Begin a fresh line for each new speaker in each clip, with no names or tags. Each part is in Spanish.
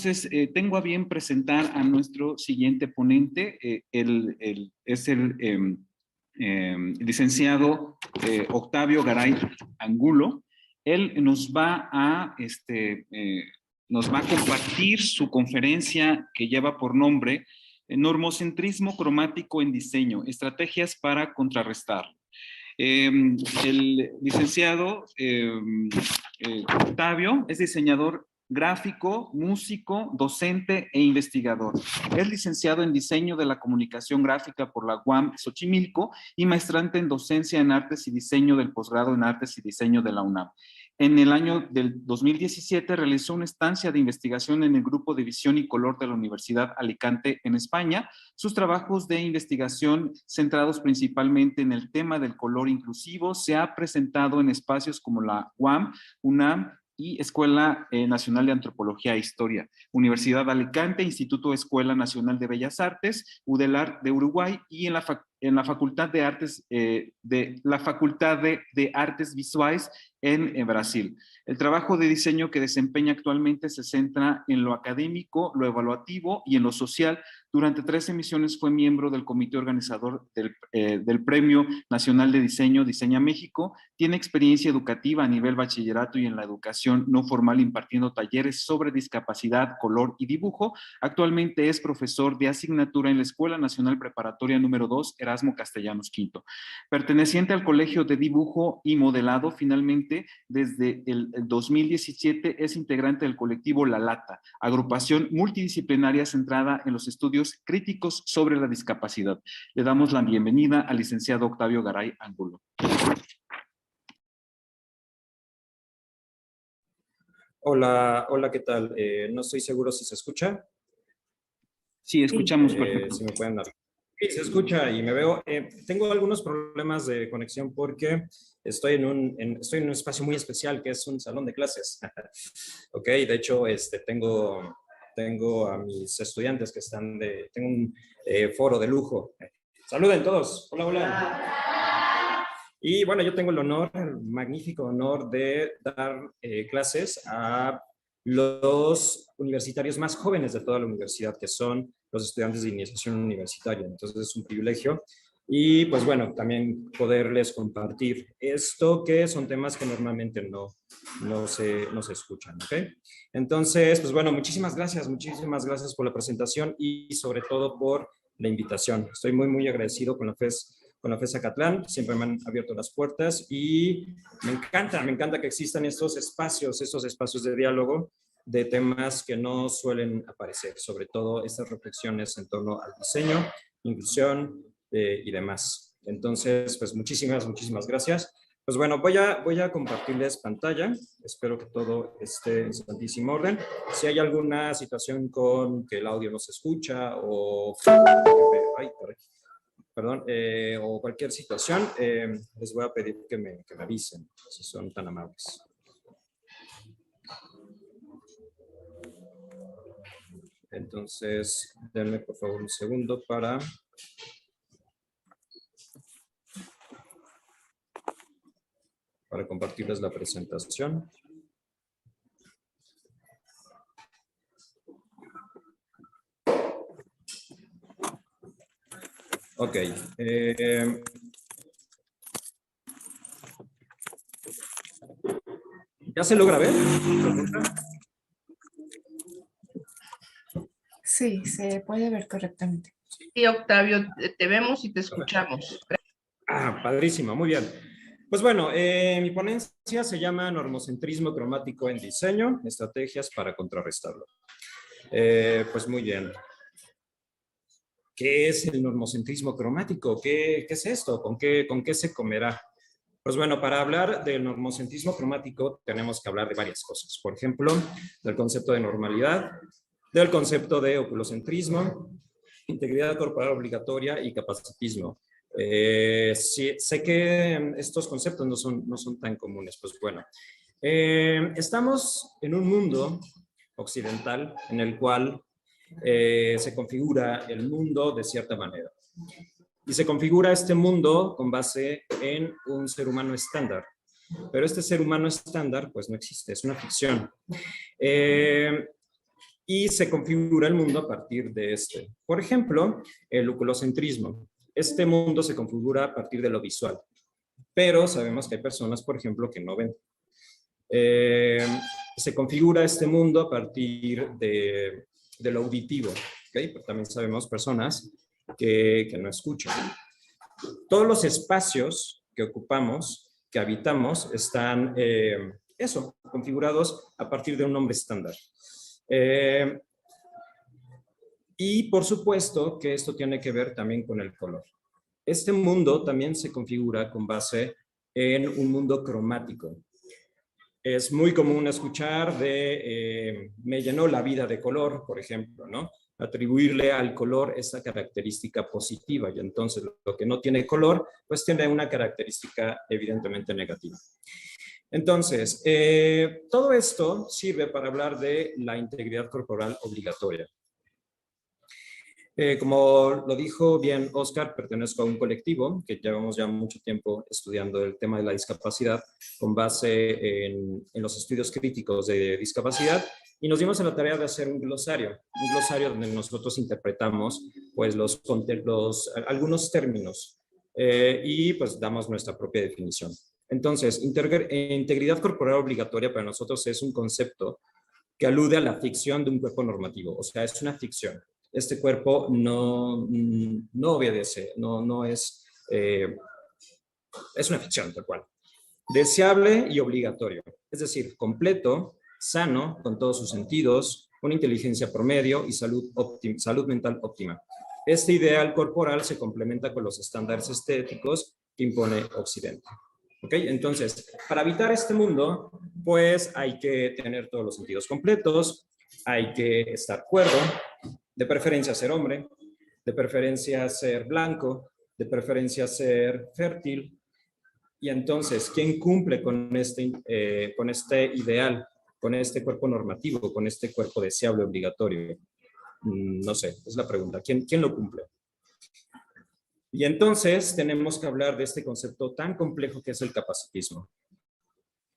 Entonces, tengo a bien presentar a nuestro siguiente ponente. Es el licenciado Octavio Garay Angulo. Él nos va a compartir su conferencia que lleva por nombre Normocentrismo cromático en diseño, estrategias para contrarrestar. El licenciado Octavio es diseñador gráfico, músico, docente e investigador. Es licenciado en diseño de la comunicación gráfica por la UAM Xochimilco y maestrante en docencia en artes y diseño del posgrado en artes y diseño de la UNAM. En el año del 2017 realizó una estancia de investigación en el Grupo de Visión y Color de la Universidad Alicante en España. Sus trabajos de investigación, centrados principalmente en el tema del color inclusivo, se ha presentado en espacios como la UAM, UNAM y Escuela Nacional de Antropología e Historia, Universidad de Alicante, Instituto Escuela Nacional de Bellas Artes, UDELAR de Uruguay y en la Facultad de Artes de Artes Visuales en Brasil. El trabajo de diseño que desempeña actualmente se centra en lo académico, lo evaluativo y en lo social. Durante 3 emisiones fue miembro del comité organizador del Premio Nacional de Diseño Diseña México. Tiene experiencia educativa a nivel bachillerato y en la educación no formal impartiendo talleres sobre discapacidad, color y dibujo. Actualmente es profesor de asignatura en la Escuela Nacional Preparatoria número 2, Erasmo Castellanos V. Perteneciente al Colegio de Dibujo y Modelado, finalmente, desde el 2017 es integrante del colectivo La Lata, agrupación multidisciplinaria centrada en los estudios críticos sobre la discapacidad. Le damos la bienvenida al licenciado Octavio Garay Angulo.
Hola, ¿qué tal? No estoy seguro si se escucha.
Sí, escuchamos perfecto.
Si me pueden dar. Sí, se escucha y me veo. Tengo algunos problemas de conexión porque estoy en un espacio muy especial que es un salón de clases. Ok, de hecho, tengo a mis estudiantes que tengo un foro de lujo. Saluden todos. Hola, hola. Y bueno, yo tengo el magnífico honor de dar clases a los universitarios más jóvenes de toda la universidad, que son los estudiantes de iniciación universitaria. Entonces es un privilegio. Y pues bueno, también poderles compartir esto, que son temas que normalmente no se escuchan, ¿ok? Entonces, pues bueno, muchísimas gracias por la presentación y sobre todo por la invitación. Estoy muy agradecido con la FES Zacatlán, siempre me han abierto las puertas y me encanta que existan estos espacios de diálogo de temas que no suelen aparecer, sobre todo estas reflexiones en torno al diseño, inclusión y demás. Entonces, pues muchísimas gracias. Pues bueno, voy a compartirles pantalla. Espero que todo esté en santísimo orden. Si hay alguna situación con que el audio no se escucha o... o cualquier situación, les voy a pedir que me avisen, si son tan amables. Entonces, denme por favor un segundo para compartirles la presentación. Ok. ¿Ya se logra ver?
Sí, se puede ver correctamente.
Sí, Octavio, te vemos y te escuchamos.
Padrísimo, muy bien. Pues bueno, mi ponencia se llama Normocentrismo cromático en diseño, estrategias para contrarrestarlo. Pues muy bien. ¿Qué es el normocentrismo cromático? ¿Qué es esto? ¿Con qué se comerá? Pues bueno, para hablar del normocentrismo cromático tenemos que hablar de varias cosas. Por ejemplo, del concepto de normalidad, del concepto de oculocentrismo, integridad corporal obligatoria y capacitismo. Sí, sé que estos conceptos no son tan comunes. Pues bueno, estamos en un mundo occidental en el cual se configura el mundo de cierta manera. Y se configura este mundo con base en un ser humano estándar. Pero este ser humano estándar, pues no existe, es una ficción. y se configura el mundo a partir de este. Por ejemplo, el oculocentrismo. Este mundo se configura a partir de lo visual, pero sabemos que hay personas, por ejemplo, que no ven. Se configura este mundo a partir de lo auditivo, ¿okay? Pero también sabemos personas que no escuchan. Todos los espacios que ocupamos, que habitamos, están configurados a partir de un nombre estándar. Y por supuesto que esto tiene que ver también con el color. Este mundo también se configura con base en un mundo cromático. Es muy común escuchar de me llenó la vida de color, por ejemplo, ¿no? Atribuirle al color esa característica positiva, y entonces lo que no tiene color, pues tiene una característica evidentemente negativa. Entonces, todo esto sirve para hablar de la integridad corporal obligatoria. Como lo dijo bien Oscar, pertenezco a un colectivo que llevamos ya mucho tiempo estudiando el tema de la discapacidad con base en los estudios críticos de discapacidad, y nos dimos a la tarea de hacer un glosario donde nosotros interpretamos pues, algunos términos y pues damos nuestra propia definición. Entonces, integridad corporal obligatoria para nosotros es un concepto que alude a la ficción de un cuerpo normativo, o sea, es una ficción. Este cuerpo no obedece, no es, es una ficción tal cual. Deseable y obligatorio, es decir, completo, sano, con todos sus sentidos, una inteligencia promedio y salud mental óptima. Este ideal corporal se complementa con los estándares estéticos que impone Occidente. ¿Ok? Entonces, para habitar este mundo, pues hay que tener todos los sentidos completos, hay que estar cuerdo, de preferencia ser hombre, de preferencia ser blanco, de preferencia ser fértil. Y entonces, ¿quién cumple con este ideal, con este cuerpo normativo, con este cuerpo deseable obligatorio? No sé, es la pregunta. ¿Quién lo cumple? Y entonces tenemos que hablar de este concepto tan complejo que es el capacitismo.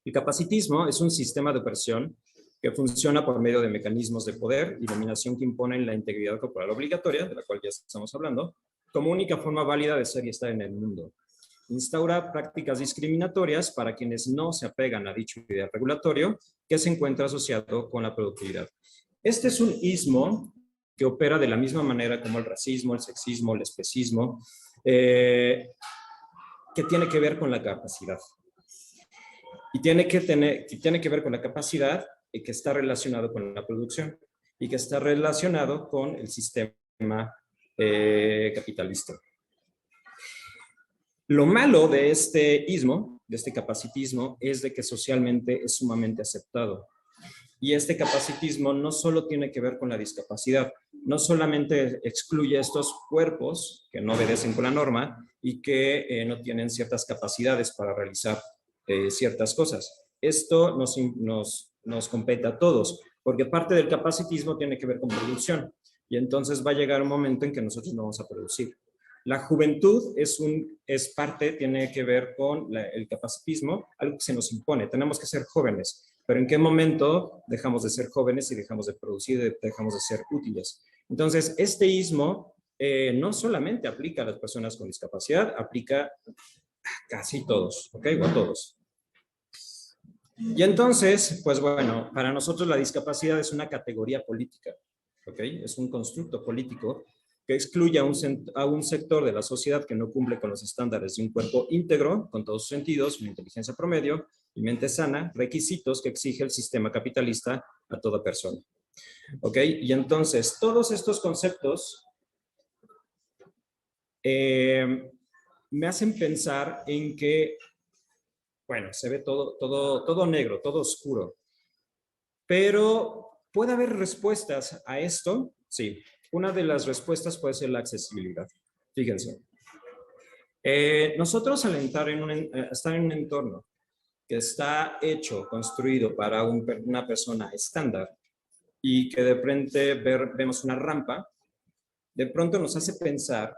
El capacitismo es un sistema de opresión que funciona por medio de mecanismos de poder y dominación que imponen la integridad corporal obligatoria, de la cual ya estamos hablando, como única forma válida de ser y estar en el mundo. Instaura prácticas discriminatorias para quienes no se apegan a dicho ideal regulatorio que se encuentra asociado con la productividad. Este es un ismo que opera de la misma manera como el racismo, el sexismo, el especismo, que tiene que ver con la capacidad. Y tiene que ver con la capacidad y que está relacionado con la producción y que está relacionado con el sistema capitalista. Lo malo de este ismo, de este capacitismo, es de que socialmente es sumamente aceptado. Y este capacitismo no solo tiene que ver con la discapacidad, no solamente excluye estos cuerpos que no obedecen con la norma y que no tienen ciertas capacidades para realizar ciertas cosas. Esto nos compete a todos, porque parte del capacitismo tiene que ver con producción. Y entonces va a llegar un momento en que nosotros no vamos a producir. La juventud tiene que ver con el capacitismo, algo que se nos impone. Tenemos que ser jóvenes, pero ¿en qué momento dejamos de ser jóvenes y dejamos de producir, dejamos de ser útiles? Entonces, este ismo no solamente aplica a las personas con discapacidad, aplica a casi todos, ¿ok? O a todos. Y entonces, pues bueno, para nosotros la discapacidad es una categoría política, ¿ok? Es un constructo político que excluye a un sector de la sociedad que no cumple con los estándares de un cuerpo íntegro, con todos sus sentidos, una inteligencia promedio y mente sana, requisitos que exige el sistema capitalista a toda persona. ¿Ok? Y entonces, todos estos conceptos me hacen pensar en que, bueno, se ve todo negro, todo oscuro, pero ¿puede haber respuestas a esto? Sí. Una de las respuestas puede ser la accesibilidad. Fíjense. Nosotros al estar en un entorno que está construido para una persona estándar y que de repente vemos una rampa, de pronto nos hace pensar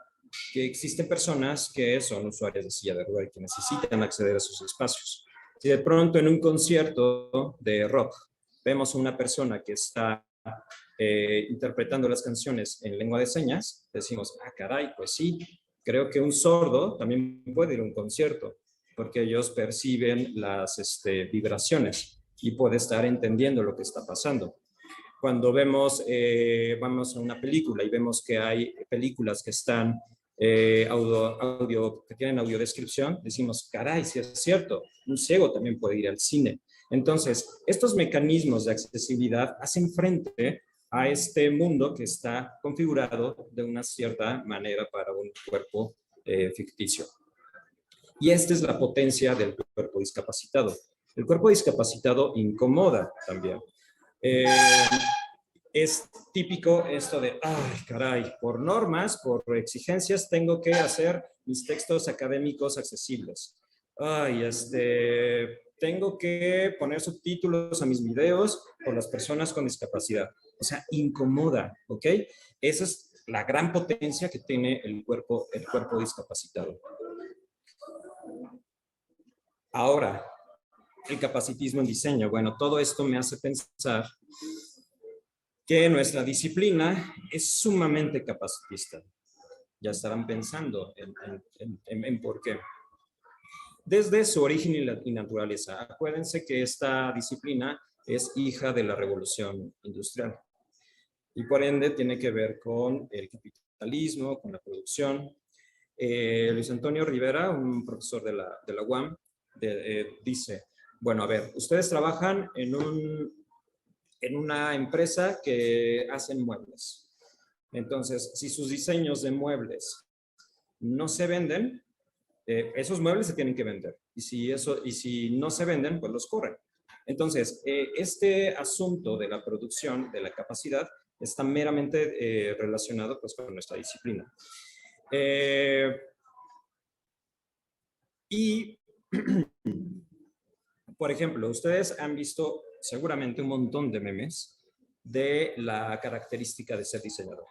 que existen personas que son usuarias de silla de ruedas y que necesitan acceder a esos espacios. Si de pronto en un concierto de rock vemos a una persona que está interpretando las canciones en lengua de señas, decimos, ah, caray, pues sí, creo que un sordo también puede ir a un concierto, porque ellos perciben las vibraciones y puede estar entendiendo lo que está pasando. Cuando vamos a una película y vemos que hay películas que están que tienen audiodescripción, decimos, caray, si es cierto, un ciego también puede ir al cine. Entonces, estos mecanismos de accesibilidad hacen frente a este mundo que está configurado de una cierta manera para un cuerpo ficticio. Y esta es la potencia del cuerpo discapacitado. El cuerpo discapacitado incomoda también. Es típico esto de, ay, caray, por normas, por exigencias, tengo que hacer mis textos académicos accesibles. Ay, tengo que poner subtítulos a mis videos por las personas con discapacidad. O sea, incomoda, ¿ok? Esa es la gran potencia que tiene el cuerpo discapacitado. Ahora, el capacitismo en diseño. Bueno, todo esto me hace pensar que nuestra disciplina es sumamente capacitista. Ya estarán pensando en por qué. Desde su origen y naturaleza, acuérdense que esta disciplina es hija de la revolución industrial y por ende tiene que ver con el capitalismo, con la producción. Luis Antonio Rivera, un profesor de la UAM, dice, bueno, a ver, ustedes trabajan en una empresa que hacen muebles. Entonces, si sus diseños de muebles no se venden, esos muebles se tienen que vender. Y si no se venden, pues los corren. Entonces, este asunto de la producción, de la capacidad, está meramente relacionado pues, con nuestra disciplina. Por ejemplo, ustedes han visto seguramente un montón de memes de la característica de ser diseñador.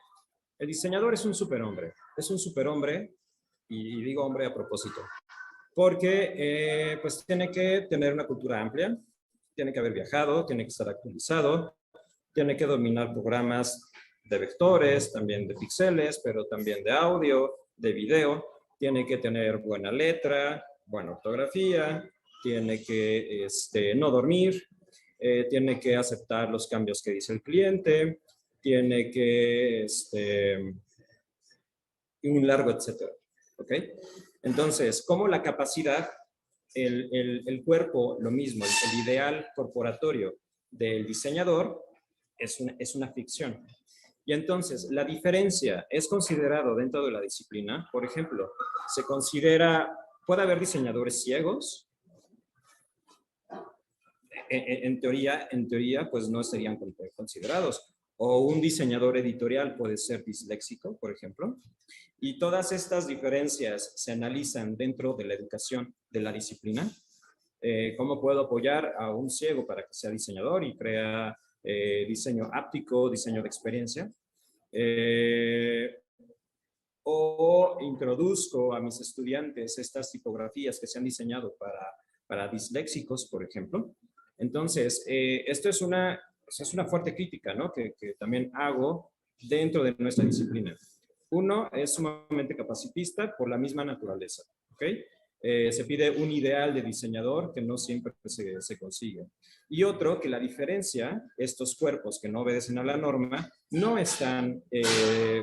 El diseñador es un superhombre. Es un superhombre, y digo hombre a propósito, porque pues tiene que tener una cultura amplia, tiene que haber viajado, tiene que estar actualizado, tiene que dominar programas de vectores, también de píxeles, pero también de audio, de video, tiene que tener buena letra, buena ortografía, tiene que no dormir, tiene que aceptar los cambios que dice el cliente, tiene que, un largo etcétera, ¿ok? Entonces, como la capacidad, el cuerpo, lo mismo, el ideal corporatorio del diseñador es una ficción. Y entonces, la diferencia es considerado dentro de la disciplina, por ejemplo, se considera, puede haber diseñadores ciegos, en teoría, pues no serían considerados. O un diseñador editorial puede ser disléxico, por ejemplo. Y todas estas diferencias se analizan dentro de la educación de la disciplina. ¿Cómo puedo apoyar a un ciego para que sea diseñador y crea diseño áptico, diseño de experiencia? O introduzco a mis estudiantes estas tipografías que se han diseñado para disléxicos, por ejemplo. Entonces, esto es una fuerte crítica, ¿no? que también hago dentro de nuestra disciplina. Uno es sumamente capacitista por la misma naturaleza, ¿ok? Se pide un ideal de diseñador que no siempre se consigue. Y otro, que la diferencia, estos cuerpos que no obedecen a la norma, no están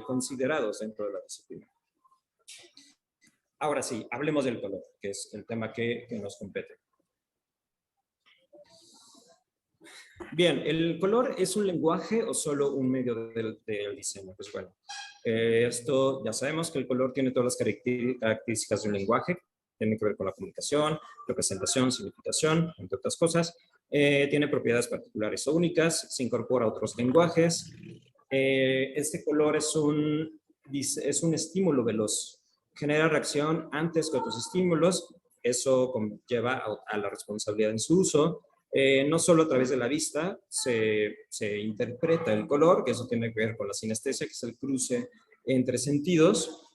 considerados dentro de la disciplina. Ahora sí, hablemos del color, que es el tema que nos compete. Bien, ¿el color es un lenguaje o solo un medio del diseño? Pues bueno, esto ya sabemos que el color tiene todas las características de un lenguaje, tiene que ver con la comunicación, representación, significación, entre otras cosas. Tiene propiedades particulares o únicas, se incorpora a otros lenguajes. Este color es un estímulo veloz, genera reacción antes que otros estímulos, eso conlleva a la responsabilidad en su uso. No solo a través de la vista se interpreta el color, que eso tiene que ver con la sinestesia, que es el cruce entre sentidos.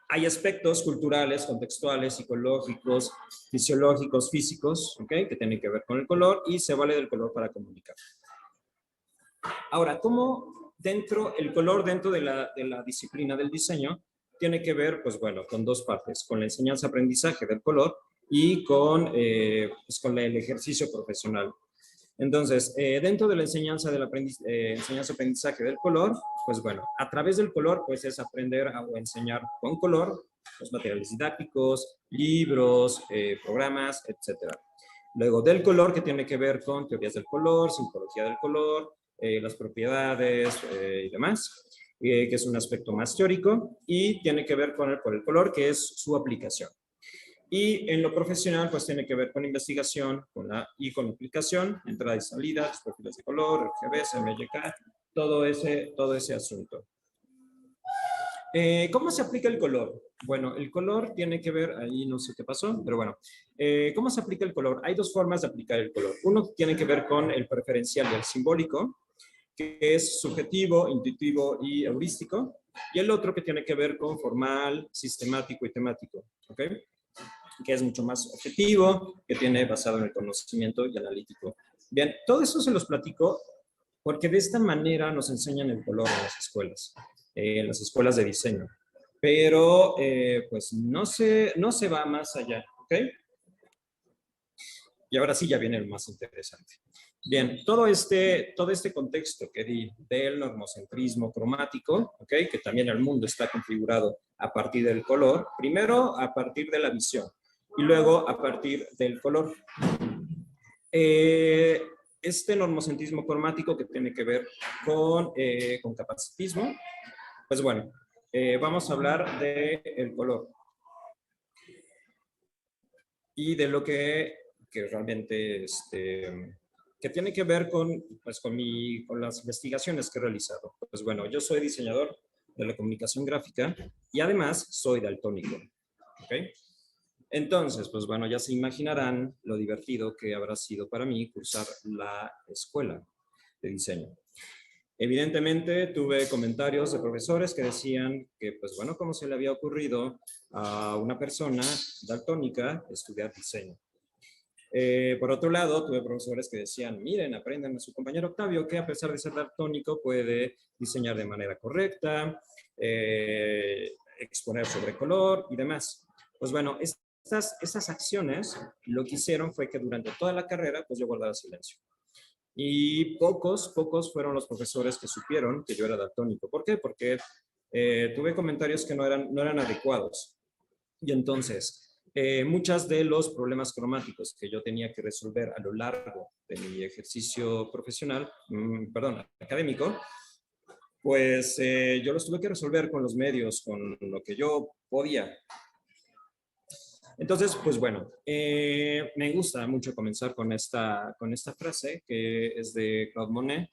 Hay aspectos culturales, contextuales, psicológicos, fisiológicos, físicos, ¿okay? Que tienen que ver con el color y se vale del color para comunicar. Ahora, ¿cómo el color dentro de la disciplina del diseño tiene que ver, pues bueno, con dos partes, con la enseñanza-aprendizaje del color y pues con el ejercicio profesional? Entonces, dentro de la enseñanza-aprendizaje del color, pues bueno, a través del color, pues es aprender o enseñar con color los materiales didácticos, libros, programas, etcétera. Luego del color, que tiene que ver con teorías del color, psicología del color, las propiedades y demás, que es un aspecto más teórico, y tiene que ver con el color, que es su aplicación. Y en lo profesional, pues tiene que ver con investigación y con aplicación, entrada y salida, los perfiles de color, RGB, MYK, todo ese asunto. ¿Cómo se aplica el color? Bueno, el color tiene que ver, ahí no sé qué pasó, pero bueno, ¿cómo se aplica el color? Hay dos formas de aplicar el color. Uno tiene que ver con el preferencial y el simbólico, que es subjetivo, intuitivo y heurístico, y el otro que tiene que ver con formal, sistemático y temático, ¿ok? Que es mucho más objetivo, que tiene basado en el conocimiento y analítico. Bien, todo eso se los platico porque de esta manera nos enseñan el color en las escuelas de diseño. Pero, pues, no se va más allá, ¿ok? Y ahora sí ya viene el más interesante. Bien, todo este contexto que di del normocentrismo cromático, ¿ok? Que también el mundo está configurado a partir del color, primero a partir de la visión y luego a partir del color. Este normocentrismo cromático que tiene que ver con capacitismo, pues bueno, vamos a hablar del color y de lo que realmente que tiene que ver con las investigaciones que he realizado. Pues bueno, yo soy diseñador de la comunicación gráfica y además soy daltónico, ¿ok? Entonces, pues bueno, ya se imaginarán lo divertido que habrá sido para mí cursar la escuela de diseño. Evidentemente, tuve comentarios de profesores que decían que, pues bueno, ¿cómo se le había ocurrido a una persona daltónica estudiar diseño? Por otro lado, tuve profesores que decían, miren, aprendan a su compañero Octavio, que a pesar de ser daltónico puede diseñar de manera correcta, exponer sobre color y demás. Pues bueno, estas acciones lo que hicieron fue que durante toda la carrera, pues yo guardaba silencio. Y pocos fueron los profesores que supieron que yo era daltónico. ¿Por qué? Porque tuve comentarios que no eran adecuados. Y entonces, muchos de los problemas cromáticos que yo tenía que resolver a lo largo de mi ejercicio profesional, académico, pues yo los tuve que resolver con los medios, con lo que yo podía. Entonces, pues bueno, me gusta mucho comenzar con esta frase que es de Claude Monet,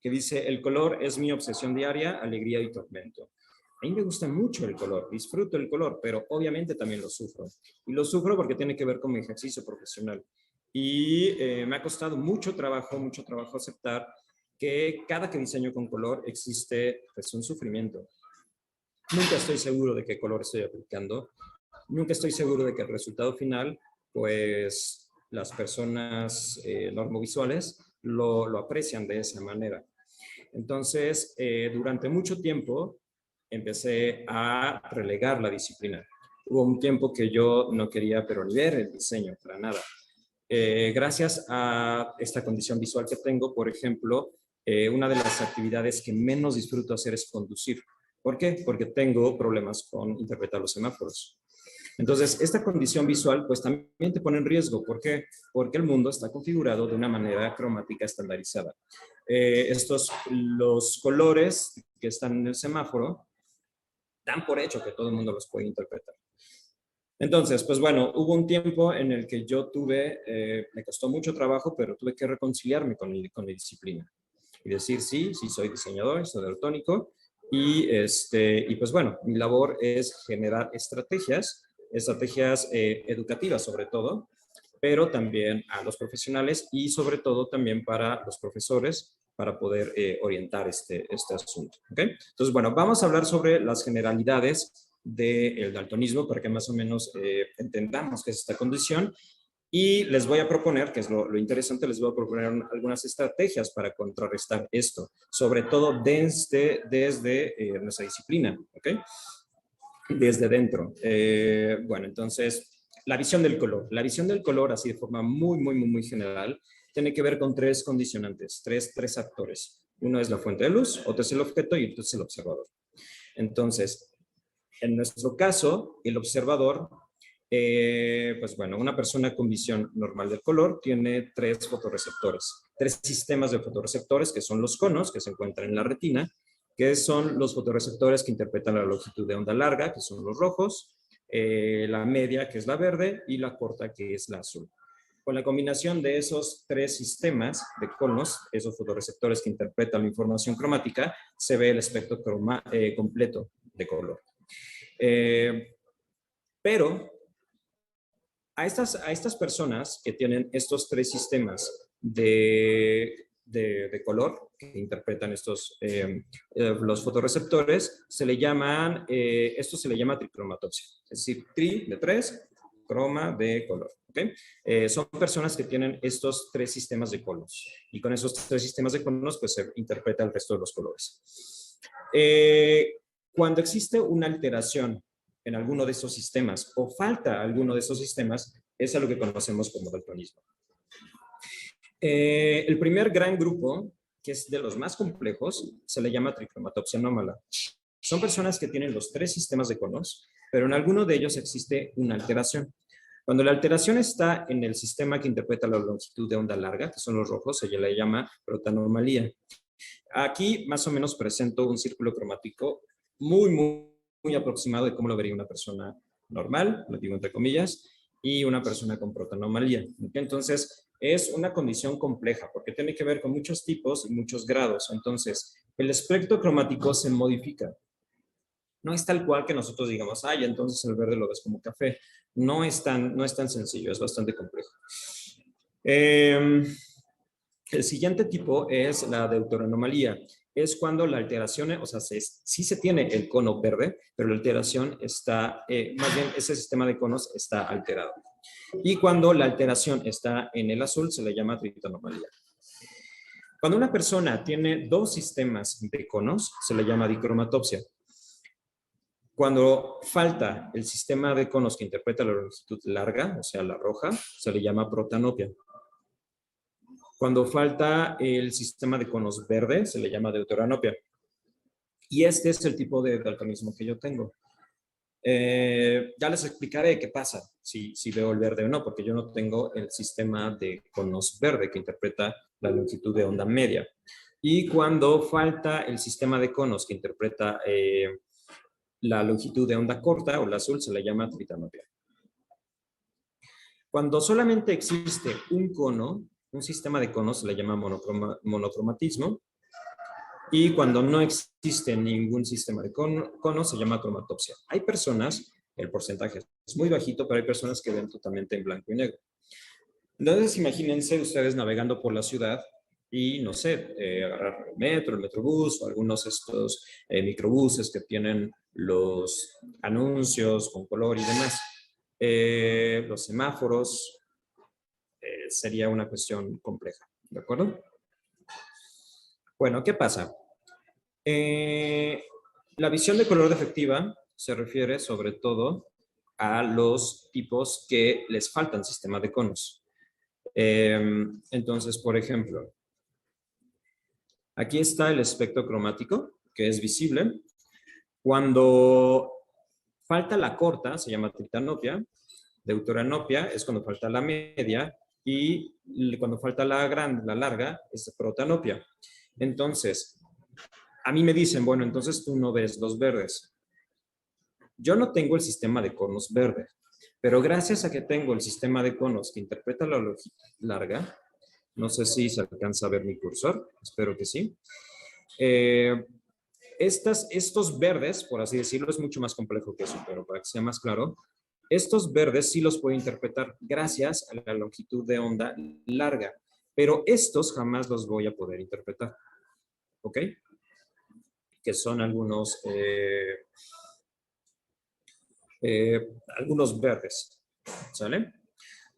que dice, el color es mi obsesión diaria, alegría y tormento. A mí me gusta mucho el color, disfruto el color, pero obviamente también lo sufro. Y lo sufro porque tiene que ver con mi ejercicio profesional. Y me ha costado mucho trabajo aceptar que cada que diseño con color existe pues, un sufrimiento. Nunca estoy seguro de qué color estoy aplicando. Nunca estoy seguro de que el resultado final, pues las personas normovisuales lo aprecian de esa manera. Entonces, durante mucho tiempo empecé a relegar la disciplina. Hubo un tiempo que yo no quería, pero ni ver el diseño, para nada. Gracias a esta condición visual que tengo, por ejemplo, una de las actividades que menos disfruto hacer es conducir. ¿Por qué? Porque tengo problemas con interpretar los semáforos. Entonces, esta condición visual, pues también te pone en riesgo. ¿Por qué? Porque el mundo está configurado de una manera cromática estandarizada. Los colores que están en el semáforo, dan por hecho que todo el mundo los puede interpretar. Entonces, pues bueno, hubo un tiempo en el que yo me costó mucho trabajo, pero tuve que reconciliarme con mi disciplina. Y decir, sí, soy diseñador, soy daltónico, y pues bueno, mi labor es generar estrategias educativas sobre todo, pero también a los profesionales y sobre todo también para los profesores para poder orientar este asunto. ¿Okay? Entonces, bueno, vamos a hablar sobre las generalidades del daltonismo para que más o menos entendamos qué es esta condición Y les voy a proponer, que es lo interesante, les voy a proponer algunas estrategias para contrarrestar esto, sobre todo desde nuestra disciplina, ¿ok? Desde dentro. Bueno, entonces, la visión del color. La visión del color, así de forma muy general, tiene que ver con tres condicionantes, tres actores. Uno es la fuente de luz, otro es el objeto y otro es el observador. Entonces, en nuestro caso, el observador, pues bueno, una persona con visión normal del color tiene tres fotorreceptores, tres sistemas de fotorreceptores que son los conos que se encuentran en la retina, que son los fotorreceptores que interpretan la longitud de onda larga, que son los rojos, la media, que es la verde, y la corta, que es la azul. Con la combinación de esos tres sistemas de conos, esos fotorreceptores que interpretan la información cromática, se ve el espectro completo de color. Pero a estas personas que tienen estos tres sistemas de color que interpretan los fotorreceptores, esto se le llama tricromatopsia. Es decir, tri de tres, croma de color. ¿Okay? Son personas que tienen estos tres sistemas de conos. Y con esos tres sistemas de conos, pues se interpreta el resto de los colores. Cuando existe una alteración en alguno de esos sistemas o falta alguno de esos sistemas, es a lo que conocemos como daltonismo. El primer gran grupo, que es de los más complejos, se le llama tricromatopsia anómala. Son personas que tienen los tres sistemas de conos, pero en alguno de ellos existe una alteración. Cuando la alteración está en el sistema que interpreta la longitud de onda larga, que son los rojos, se le llama protanomalía. Aquí más o menos presento un círculo cromático muy aproximado de cómo lo vería una persona normal, lo digo entre comillas, y una persona con protanomalía. Entonces, es una condición compleja porque tiene que ver con muchos tipos y muchos grados. Entonces, el espectro cromático se modifica. No es tal cual que nosotros digamos, ay, entonces el verde lo ves como café. No es tan sencillo, es bastante complejo. El siguiente tipo es la deuteranomalía. Es cuando la alteración, o sea, sí se tiene el cono verde, pero la alteración está, más bien ese sistema de conos está alterado. Y cuando la alteración está en el azul, se le llama tritanomalía. Cuando una persona tiene dos sistemas de conos, se le llama dicromatopsia. Cuando falta el sistema de conos que interpreta la longitud larga, o sea, la roja, se le llama protanopia. Cuando falta el sistema de conos verde, se le llama deuteranopia. Y este es el tipo de daltonismo que yo tengo. Ya les explicaré qué pasa si veo el verde o no, porque yo no tengo el sistema de conos verde que interpreta la longitud de onda media. Y cuando falta el sistema de conos que interpreta la longitud de onda corta o la azul, se le llama tritanopia. Cuando solamente existe un cono, un sistema de conos, se le llama monocromatismo. Y cuando no existe ningún sistema de conos, se llama cromatopsia. Hay personas, el porcentaje es muy bajito, pero hay personas que ven totalmente en blanco y negro. Entonces, imagínense ustedes navegando por la ciudad y, no sé, agarrar el metro, el metrobús o algunos de estos microbuses que tienen los anuncios con color y demás. Los semáforos, sería una cuestión compleja, ¿de acuerdo? Bueno, ¿qué pasa? La visión de color defectiva se refiere sobre todo a los tipos que les faltan sistema de conos. Entonces, por ejemplo, aquí está el espectro cromático, que es visible. Cuando falta la corta, se llama tritanopia. Deuteranopia es cuando falta la media. Y cuando falta la larga, es protanopia. Entonces, a mí me dicen, bueno, entonces tú no ves los verdes. Yo no tengo el sistema de conos verde, pero gracias a que tengo el sistema de conos que interpreta la longitud larga, no sé si se alcanza a ver mi cursor, espero que sí. Estos verdes, por así decirlo, es mucho más complejo que eso, pero para que sea más claro, estos verdes sí los puedo interpretar gracias a la longitud de onda larga, pero estos jamás los voy a poder interpretar. ¿Ok? Que son algunos verdes, ¿sale?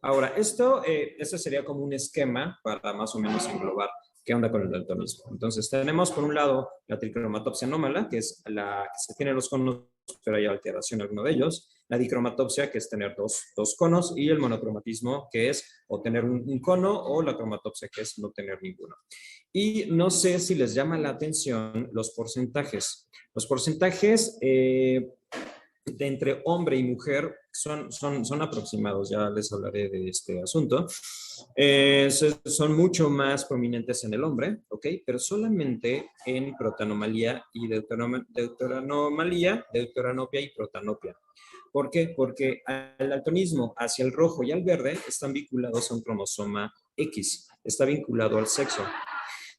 Ahora, este sería como un esquema para más o menos englobar qué onda con el daltonismo. Entonces, tenemos por un lado la tricromatopsia anómala, que es la que se tiene los conos, pero hay alteración en alguno de ellos. La dicromatopsia, que es tener dos conos, y el monocromatismo, que es o tener un cono, o la cromatopsia, que es no tener ninguno. Y no sé si les llama la atención los porcentajes. Los porcentajes de entre hombre y mujer son aproximados, ya les hablaré de este asunto. Son mucho más prominentes en el hombre, ¿ok? Pero solamente en protanomalía y deuteranomalía, deuteranopia y protanopia. ¿Por qué? Porque el daltonismo hacia el rojo y al verde están vinculados a un cromosoma X, está vinculado al sexo.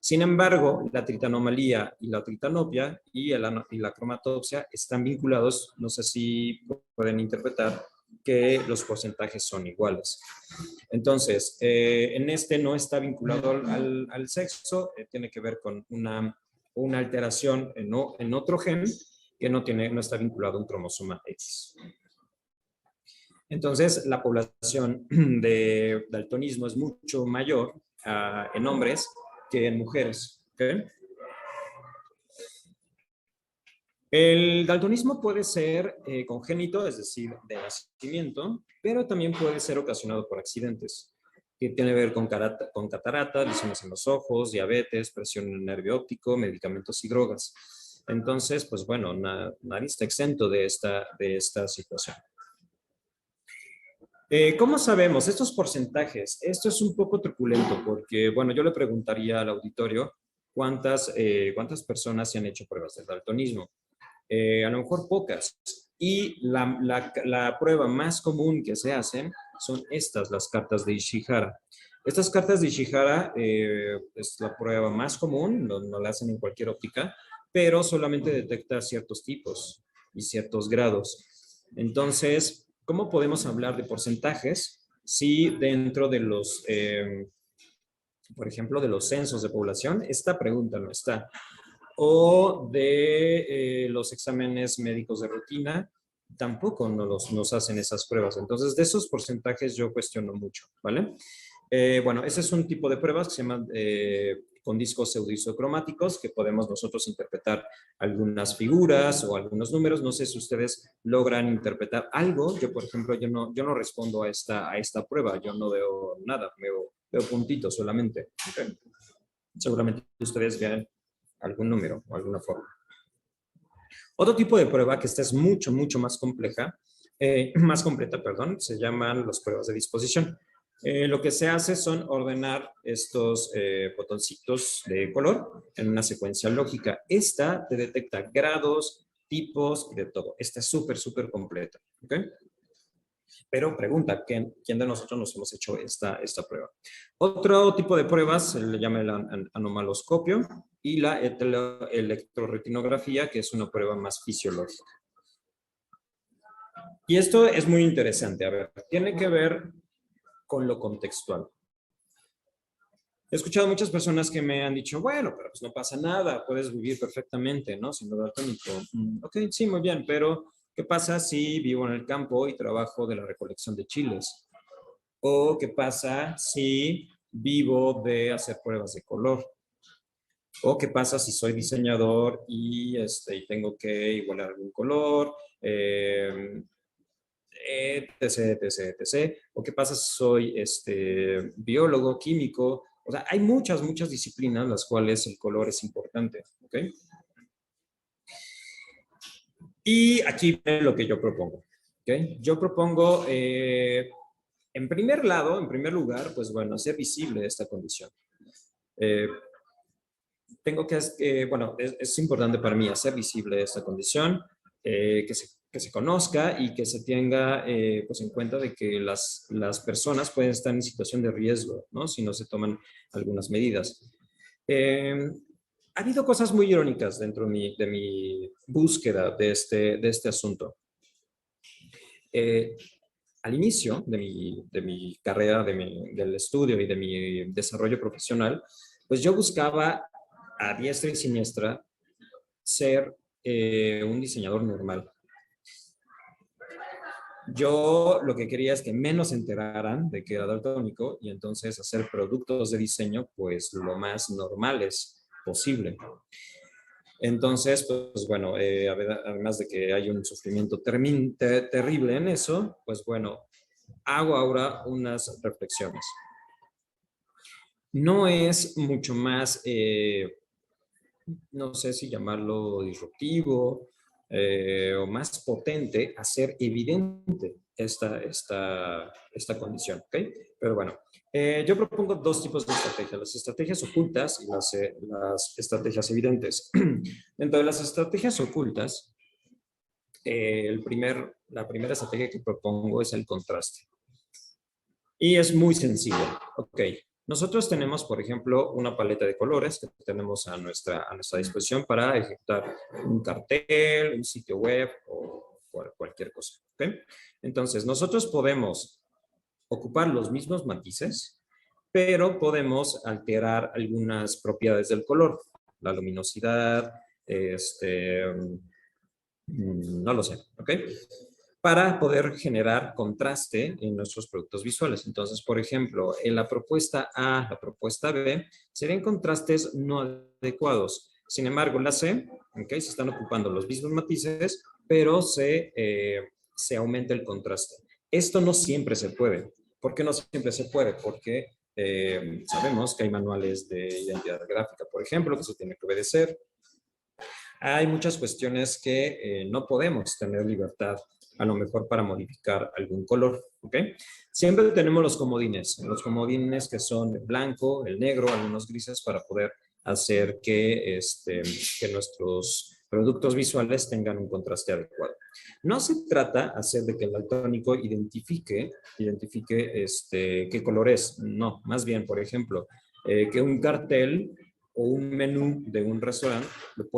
Sin embargo, la tritanomalía y la tritanopia y la cromatopsia están vinculados, no sé si pueden interpretar que los porcentajes son iguales. Entonces, en este no está vinculado al sexo, tiene que ver con una alteración en otro gen que no está vinculado a un cromosoma X. Entonces, la población de daltonismo es mucho mayor en hombres que en mujeres. ¿Okay? El daltonismo puede ser congénito, es decir, de nacimiento, pero también puede ser ocasionado por accidentes, que tiene que ver con cataratas, lesiones en los ojos, diabetes, presión en el nervio óptico, medicamentos y drogas. Entonces, pues bueno, nadie está exento de esta situación. ¿Cómo sabemos estos porcentajes? Esto es un poco truculento porque, bueno, yo le preguntaría al auditorio cuántas personas se han hecho pruebas de daltonismo. A lo mejor pocas. Y la prueba más común que se hacen son las cartas de Ishihara. Estas cartas de Ishihara es la prueba más común, no la hacen en cualquier óptica, pero solamente detecta ciertos tipos y ciertos grados. Entonces, ¿cómo podemos hablar de porcentajes si dentro de por ejemplo, de los censos de población, esta pregunta no está? O de los exámenes médicos de rutina, tampoco nos hacen esas pruebas. Entonces, de esos porcentajes yo cuestiono mucho, ¿vale? Bueno, ese es un tipo de pruebas que se llaman con discos pseudoisocromáticos, que podemos nosotros interpretar algunas figuras o algunos números. No sé si ustedes logran interpretar algo. Yo, por ejemplo, yo no respondo a esta prueba. Yo no veo nada, veo puntitos solamente. ¿Okay? Seguramente ustedes vean algún número o alguna forma. Otro tipo de prueba que esta es mucho más compleja, más completa, perdón, se llaman las pruebas de disposición. Lo que se hace son ordenar estos botoncitos de color en una secuencia lógica. Esta te detecta grados, tipos, de todo. Esta es súper completa. ¿Okay? Pero pregunta, ¿quién de nosotros nos hemos hecho esta prueba? Otro tipo de pruebas se le llama el anomaloscopio y la electroretinografía, que es una prueba más fisiológica. Y esto es muy interesante. A ver, tiene que ver con lo contextual. He escuchado muchas personas que me han dicho, bueno, pero pues no pasa nada, puedes vivir perfectamente, ¿no? Siendo daltónico. Ok, sí, muy bien, pero ¿qué pasa si vivo en el campo y trabajo de la recolección de chiles? ¿O qué pasa si vivo de hacer pruebas de color? ¿O qué pasa si soy diseñador y tengo que igualar algún color? Etc. ¿O qué pasa si soy biólogo, químico? O sea, hay muchas disciplinas las cuales el color es importante, ¿ok? Y aquí viene lo que yo propongo, ¿ok? Yo propongo, en primer lugar, pues bueno, hacer visible esta condición. Bueno, es importante para mí hacer visible esta condición, que se conozca y que se tenga pues en cuenta de que las personas pueden estar en situación de riesgo, ¿no? Si no se toman algunas medidas. Ha habido cosas muy irónicas dentro de mi búsqueda de este asunto. Al inicio de mi carrera, del estudio y de mi desarrollo profesional, pues yo buscaba a diestra y siniestra ser un diseñador normal. Yo lo que quería es que menos se enteraran de que era daltónico y entonces hacer productos de diseño pues lo más normales posible. Entonces, pues bueno, además de que hay un sufrimiento terrible en eso, pues bueno, hago ahora unas reflexiones. No es mucho más, no sé si llamarlo disruptivo o más potente, hacer evidente esta condición, ¿ok? Pero bueno, yo propongo dos tipos de estrategias, las estrategias ocultas y las estrategias evidentes. Dentro de las estrategias ocultas, la primera estrategia que propongo es el contraste. Y es muy sencillo, ¿ok? Nosotros tenemos, por ejemplo, una paleta de colores que tenemos a nuestra disposición para ejecutar un cartel, un sitio web o cualquier cosa, ¿ok? Entonces, nosotros podemos ocupar los mismos matices, pero podemos alterar algunas propiedades del color, la luminosidad, no lo sé, ¿ok? Para poder generar contraste en nuestros productos visuales. Entonces, por ejemplo, en la propuesta A, la propuesta B, serían contrastes no adecuados. Sin embargo, la C, ¿okay? Se están ocupando los mismos matices, pero se aumenta el contraste. Esto no siempre se puede. ¿Por qué no siempre se puede? Porque sabemos que hay manuales de identidad gráfica, por ejemplo, que se tiene que obedecer. Hay muchas cuestiones que no podemos tener libertad a lo mejor para modificar algún color, ¿ok? Siempre tenemos los comodines que son el blanco, el negro, algunos grises para poder hacer que nuestros productos visuales tengan un contraste adecuado. No se trata hacer de que el daltónico identifique qué color es, no, más bien, por ejemplo, que un cartel o un menú de un restaurante lo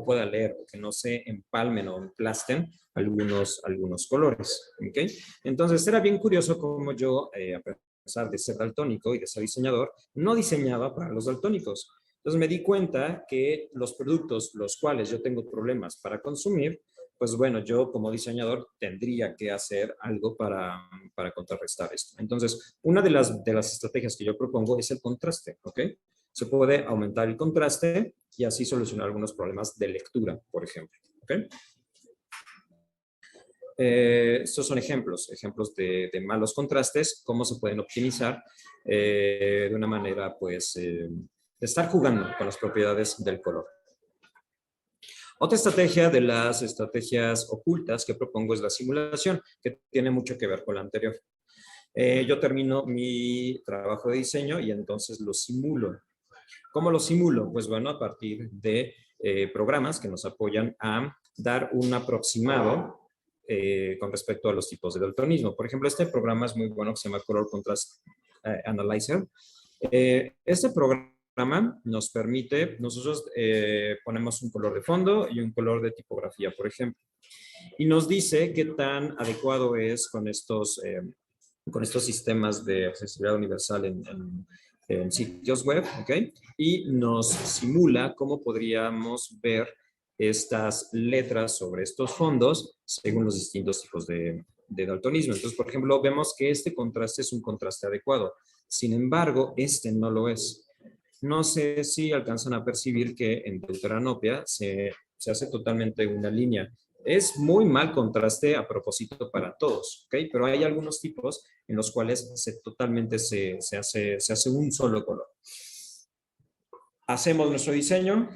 pueda leer, que no se empalmen o emplasten algunos colores, ¿ok? Entonces, era bien curioso cómo yo, a pesar de ser daltónico y de ser diseñador, no diseñaba para los daltónicos. Entonces, me di cuenta que los productos los cuales yo tengo problemas para consumir, pues bueno, yo como diseñador tendría que hacer algo para contrarrestar esto. Entonces, una de las estrategias que yo propongo es el contraste, ¿ok? Se puede aumentar el contraste y así solucionar algunos problemas de lectura, por ejemplo. ¿Okay? Estos son ejemplos de malos contrastes, cómo se pueden optimizar de una manera, pues, de estar jugando con las propiedades del color. Otra estrategia de las estrategias ocultas que propongo es la simulación, que tiene mucho que ver con la anterior. Yo termino mi trabajo de diseño y entonces lo simulo. ¿Cómo lo simulo? Pues bueno, a partir de programas que nos apoyan a dar un aproximado con respecto a los tipos de daltonismo. Por ejemplo, este programa es muy bueno, que se llama Color Contrast Analyzer. Este programa nos permite, nosotros ponemos un color de fondo y un color de tipografía, por ejemplo, y nos dice qué tan adecuado es con estos sistemas de accesibilidad universal en sitios web, ¿ok? Y nos simula cómo podríamos ver estas letras sobre estos fondos según los distintos tipos de daltonismo. Entonces, por ejemplo, vemos que este contraste es un contraste adecuado. Sin embargo, este no lo es. No sé si alcanzan a percibir que en deuteranopia se hace totalmente una línea. Es muy mal contraste a propósito para todos, ¿ok? Pero hay algunos tipos en los cuales totalmente se hace un solo color. Hacemos nuestro diseño,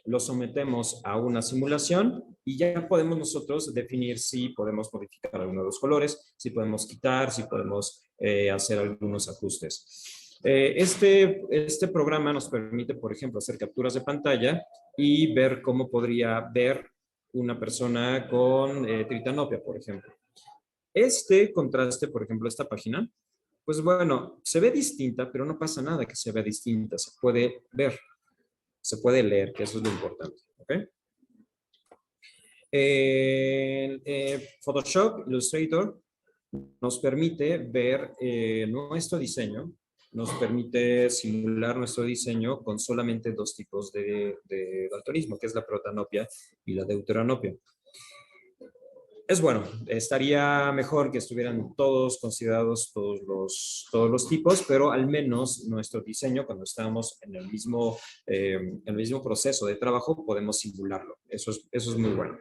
lo sometemos a una simulación y ya podemos nosotros definir si podemos modificar alguno de los colores, si podemos quitar, si podemos hacer algunos ajustes. Este programa nos permite, por ejemplo, hacer capturas de pantalla y ver cómo podría ver una persona con tritanopia, por ejemplo. Este contraste, por ejemplo, esta página, pues bueno, se ve distinta, pero no pasa nada que se vea distinta, se puede ver, se puede leer, que eso es lo importante, ¿ok? Photoshop, Illustrator, nos permite ver nuestro diseño, nos permite simular nuestro diseño con solamente dos tipos de daltonismo, que es la protanopia y la deuteranopia. es bueno, estaría mejor que estuvieran todos considerados, todos los tipos, pero al menos nuestro diseño, cuando estamos en el mismo proceso de trabajo, podemos simularlo. Eso es muy bueno.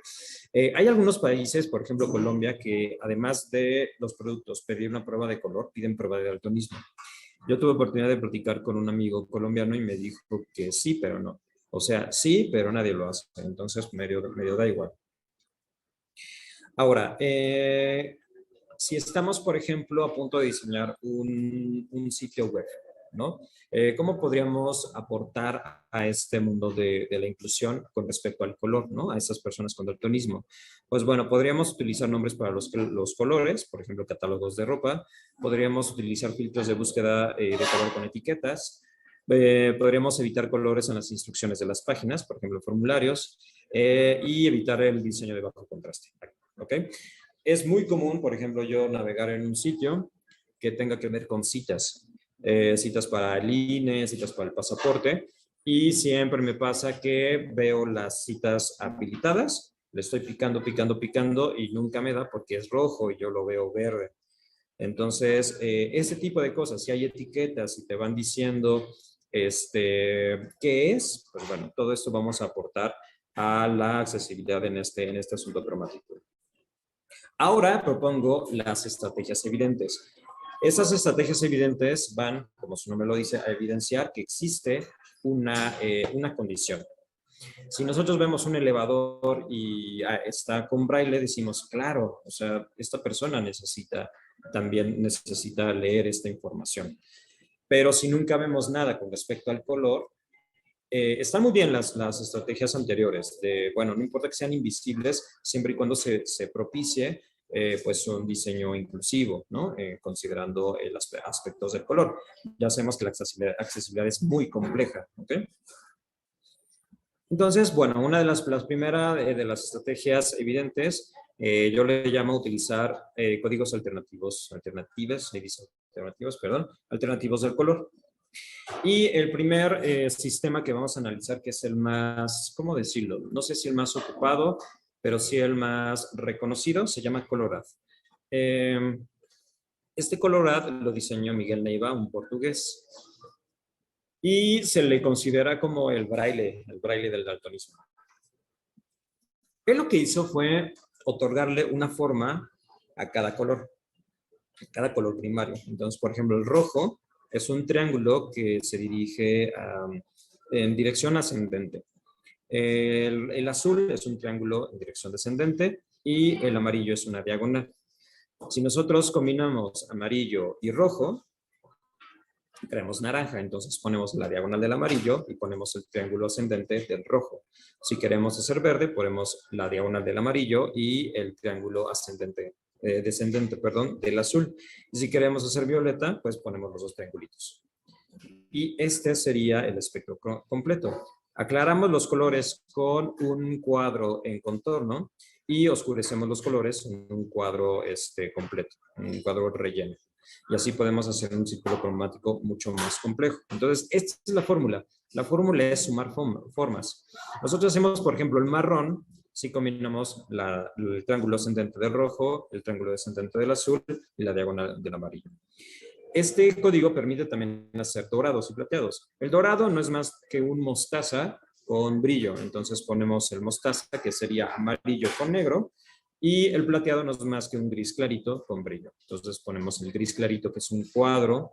Hay algunos países, por ejemplo Colombia, que además de los productos, pedir una prueba de color, piden prueba de daltonismo. Yo tuve oportunidad de platicar con un amigo colombiano y me dijo que sí, pero no. O sea, sí, pero nadie lo hace. Entonces, medio da igual. Ahora, si estamos, por ejemplo, a punto de diseñar un sitio web, ¿no? ¿Cómo podríamos aportar a este mundo de la inclusión con respecto al color, ¿no? A esas personas con daltonismo. Pues bueno, podríamos utilizar nombres para los colores, por ejemplo, catálogos de ropa. Podríamos utilizar filtros de búsqueda de color con etiquetas. Podríamos evitar colores en las instrucciones de las páginas, por ejemplo, formularios, y evitar el diseño de bajo contraste. ¿Ok? Es muy común, por ejemplo, yo navegar en un sitio que tenga que ver con citas. Citas para el INE, citas para el pasaporte, y siempre me pasa que veo las citas habilitadas, le estoy picando, picando, picando y nunca me da porque es rojo y yo lo veo verde. Entonces, ese tipo de cosas, si hay etiquetas y te van diciendo qué es, pues bueno, todo esto vamos a aportar a la accesibilidad en este asunto cromático. Ahora propongo las estrategias evidentes. Esas estrategias evidentes van, como su nombre lo dice, a evidenciar que existe una condición. Si nosotros vemos un elevador y está con braille, decimos, claro, o sea, esta persona también necesita leer esta información. Pero si nunca vemos nada con respecto al color, están muy bien las estrategias anteriores, bueno, no importa que sean invisibles, siempre y cuando se propicie pues un diseño inclusivo, ¿no? Considerando los aspectos del color. Ya sabemos que la accesibilidad es muy compleja, ¿ok? Entonces, bueno, una de las primeras de las estrategias evidentes, yo le llamo utilizar códigos alternativos del color. Y el primer sistema que vamos a analizar, que es el más, ¿cómo decirlo? No sé si el más ocupado, pero sí el más reconocido, se llama Colorad. Este Colorad lo diseñó Miguel Neiva, un portugués, y se le considera como el braille del daltonismo. Él lo que hizo fue otorgarle una forma a cada color primario. Entonces, por ejemplo, el rojo es un triángulo que se dirige en dirección ascendente. El azul es un triángulo en dirección descendente y el amarillo es una diagonal. Si nosotros combinamos amarillo y rojo, creamos naranja, entonces ponemos la diagonal del amarillo y ponemos el triángulo ascendente del rojo. Si queremos hacer verde, ponemos la diagonal del amarillo y el triángulo descendente del azul. Y si queremos hacer violeta, pues ponemos los dos triangulitos. Y este sería el espectro completo. Aclaramos los colores con un cuadro en contorno y oscurecemos los colores en un cuadro completo, un cuadro relleno. Y así podemos hacer un círculo cromático mucho más complejo. Entonces, esta es la fórmula. La fórmula es sumar formas. Nosotros hacemos, por ejemplo, el marrón, si combinamos el triángulo ascendente del rojo, el triángulo descendente del azul y la diagonal del amarillo. Este código permite también hacer dorados y plateados. El dorado no es más que un mostaza con brillo. Entonces ponemos el mostaza, que sería amarillo con negro, y el plateado no es más que un gris clarito con brillo. Entonces ponemos el gris clarito, que es un cuadro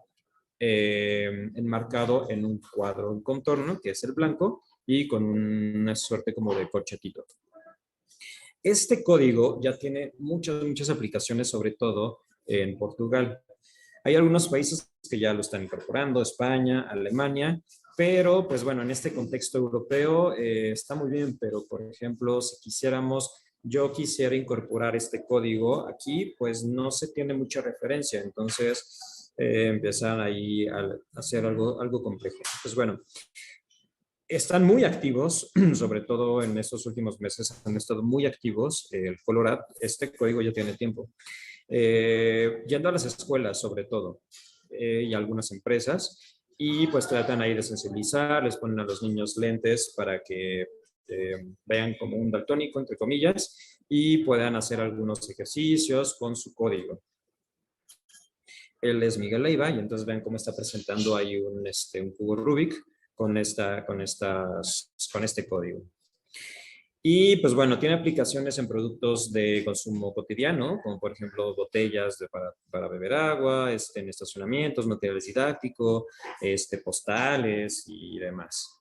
enmarcado en un cuadro en contorno, que es el blanco, y con una suerte como de corchetito. Este código ya tiene muchas aplicaciones, sobre todo en Portugal. Hay algunos países que ya lo están incorporando, España, Alemania, pero pues bueno, en este contexto europeo está muy bien, pero por ejemplo, si yo quisiera incorporar este código aquí, pues no se tiene mucha referencia, entonces empiezan ahí a hacer algo complejo. Pues bueno, están muy activos, sobre todo en estos últimos meses han estado muy activos. El Colorad, este código ya tiene tiempo. Yendo a las escuelas sobre todo y algunas empresas, y pues tratan ahí de sensibilizar, les ponen a los niños lentes para que vean como un daltónico, entre comillas, y puedan hacer algunos ejercicios con su código. Él es Miguel Leiva y entonces vean cómo está presentando ahí un cubo Rubik con este código. Y pues bueno, tiene aplicaciones en productos de consumo cotidiano, como por ejemplo botellas para beber agua, en estacionamientos, materiales didácticos, postales y demás.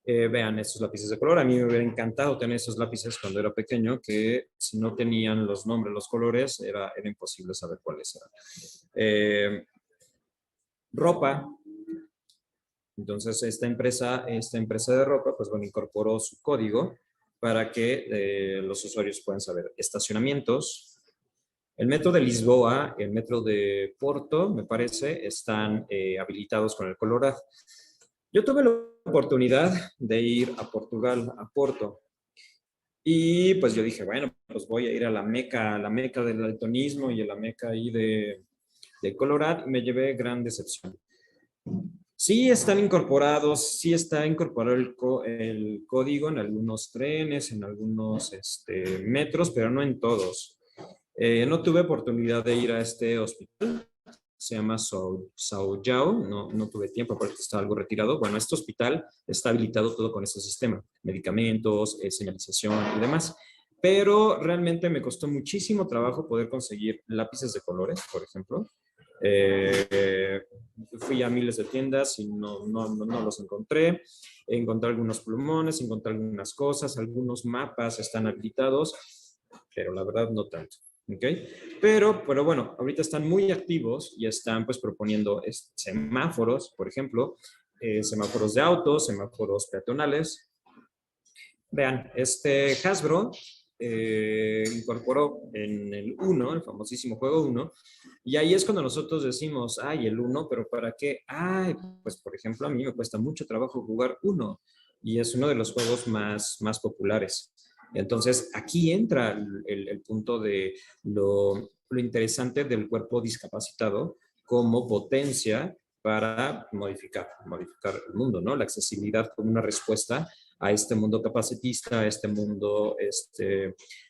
Vean estos lápices de color. A mí me hubiera encantado tener estos lápices cuando era pequeño, que si no tenían los nombres, los colores, era imposible saber cuáles eran. Ropa. Entonces, esta empresa de ropa, pues bueno, incorporó su código para que los usuarios puedan saber. Estacionamientos. El metro de Lisboa, el metro de Porto, me parece, están habilitados con el color. Yo tuve la oportunidad de ir a Portugal, a Porto, y pues yo dije, bueno, pues voy a ir a la meca del daltonismo y a la meca ahí de Colorado, y me llevé gran decepción. Sí están incorporados, sí está incorporado el código en algunos trenes, en algunos metros, pero no en todos. No tuve oportunidad de ir a este hospital, se llama São João, no tuve tiempo porque está algo retirado. Bueno, este hospital está habilitado todo con este sistema, medicamentos, señalización y demás. Pero realmente me costó muchísimo trabajo poder conseguir lápices de colores, por ejemplo. Fui a miles de tiendas y no los encontré. Encontré algunos plumones, encontré algunas cosas, algunos mapas están habilitados, pero la verdad no tanto. ¿Okay? Pero bueno, ahorita están muy activos y están pues proponiendo semáforos, por ejemplo, semáforos de autos, semáforos peatonales. Vean, Hasbro incorporó en el 1, el famosísimo juego 1, y ahí es cuando nosotros decimos, ay, el 1, pero ¿para qué? Ay, pues por ejemplo, a mí me cuesta mucho trabajo jugar 1, y es uno de los juegos más populares. Entonces, aquí entra el punto de lo interesante del cuerpo discapacitado como potencia para modificar el mundo, ¿no? La accesibilidad como una respuesta a este mundo capacitista, a este mundo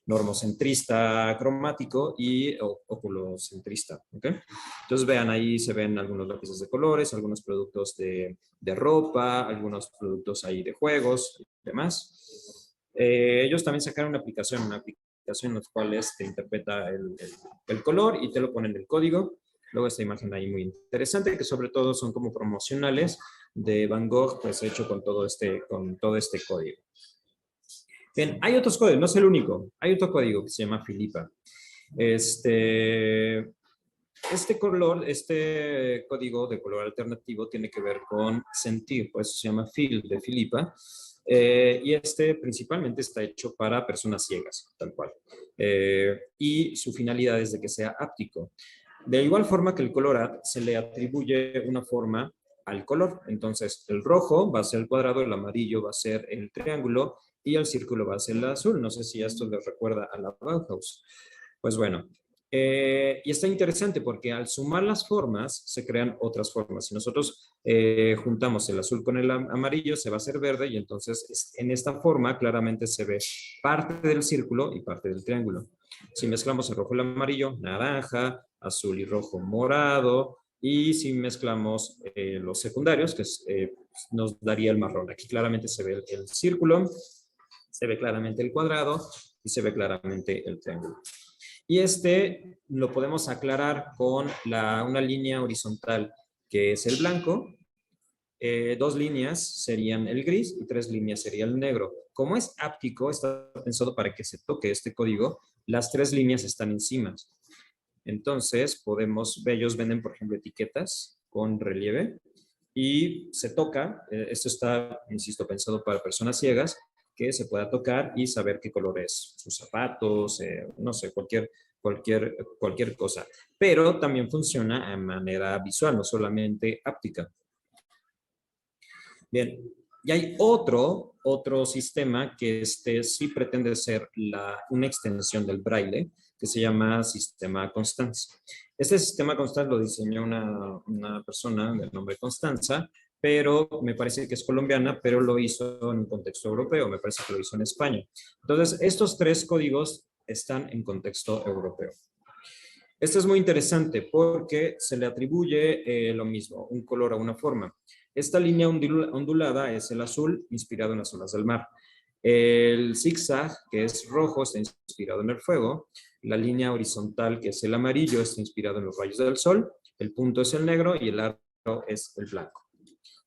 normocentrista, cromático y oculocentrista. ¿Okay? Entonces, vean, ahí se ven algunos lápices de colores, algunos productos de ropa, algunos productos ahí de juegos y demás. Ellos también sacaron una aplicación en la cual te interpreta el color y te lo ponen el código. Luego esta imagen ahí muy interesante, que sobre todo son como promocionales de Van Gogh, pues hecho con todo este código. Bien, hay otros códigos, no es el único. Hay otro código que se llama Filipa. Este código de color alternativo tiene que ver con sentir, por eso se llama Fil de Filipa. Y principalmente está hecho para personas ciegas, tal cual. Y su finalidad es de que sea áptico. De igual forma que el Colorad se le atribuye una forma al color. Entonces, el rojo va a ser el cuadrado, el amarillo va a ser el triángulo y el círculo va a ser el azul. No sé si esto les recuerda a la Bauhaus. Pues bueno, y está interesante porque al sumar las formas se crean otras formas. Si nosotros juntamos el azul con el amarillo, se va a hacer verde y entonces en esta forma claramente se ve parte del círculo y parte del triángulo. Si mezclamos el rojo y el amarillo, naranja, azul y rojo, morado, y si mezclamos los secundarios, que nos daría el marrón. Aquí claramente se ve el círculo, se ve claramente el cuadrado y se ve claramente el triángulo. Y lo podemos aclarar con una línea horizontal, que es el blanco. 2 líneas serían el gris y 3 líneas sería el negro. Como es áptico, está pensado para que se toque este código, las 3 líneas están encima. Entonces, ellos venden, por ejemplo, etiquetas con relieve y se toca. Esto está, insisto, pensado para personas ciegas, que se pueda tocar y saber qué color es sus zapatos, no sé, cualquier cosa. Pero también funciona de manera visual, no solamente áptica. Bien, y hay otro sistema que sí pretende ser una extensión del braille, que se llama Sistema Constance. Este sistema Constance lo diseñó una persona de nombre Constanza, pero me parece que es colombiana, pero lo hizo en un contexto europeo, me parece que lo hizo en España. Entonces, estos 3 códigos están en contexto europeo. Esto es muy interesante porque se le atribuye lo mismo, un color a una forma. Esta línea ondulada es el azul, inspirado en las olas del mar. El zigzag, que es rojo, está inspirado en el fuego. La línea horizontal, que es el amarillo, está inspirado en los rayos del sol. El punto es el negro y el aro es el blanco.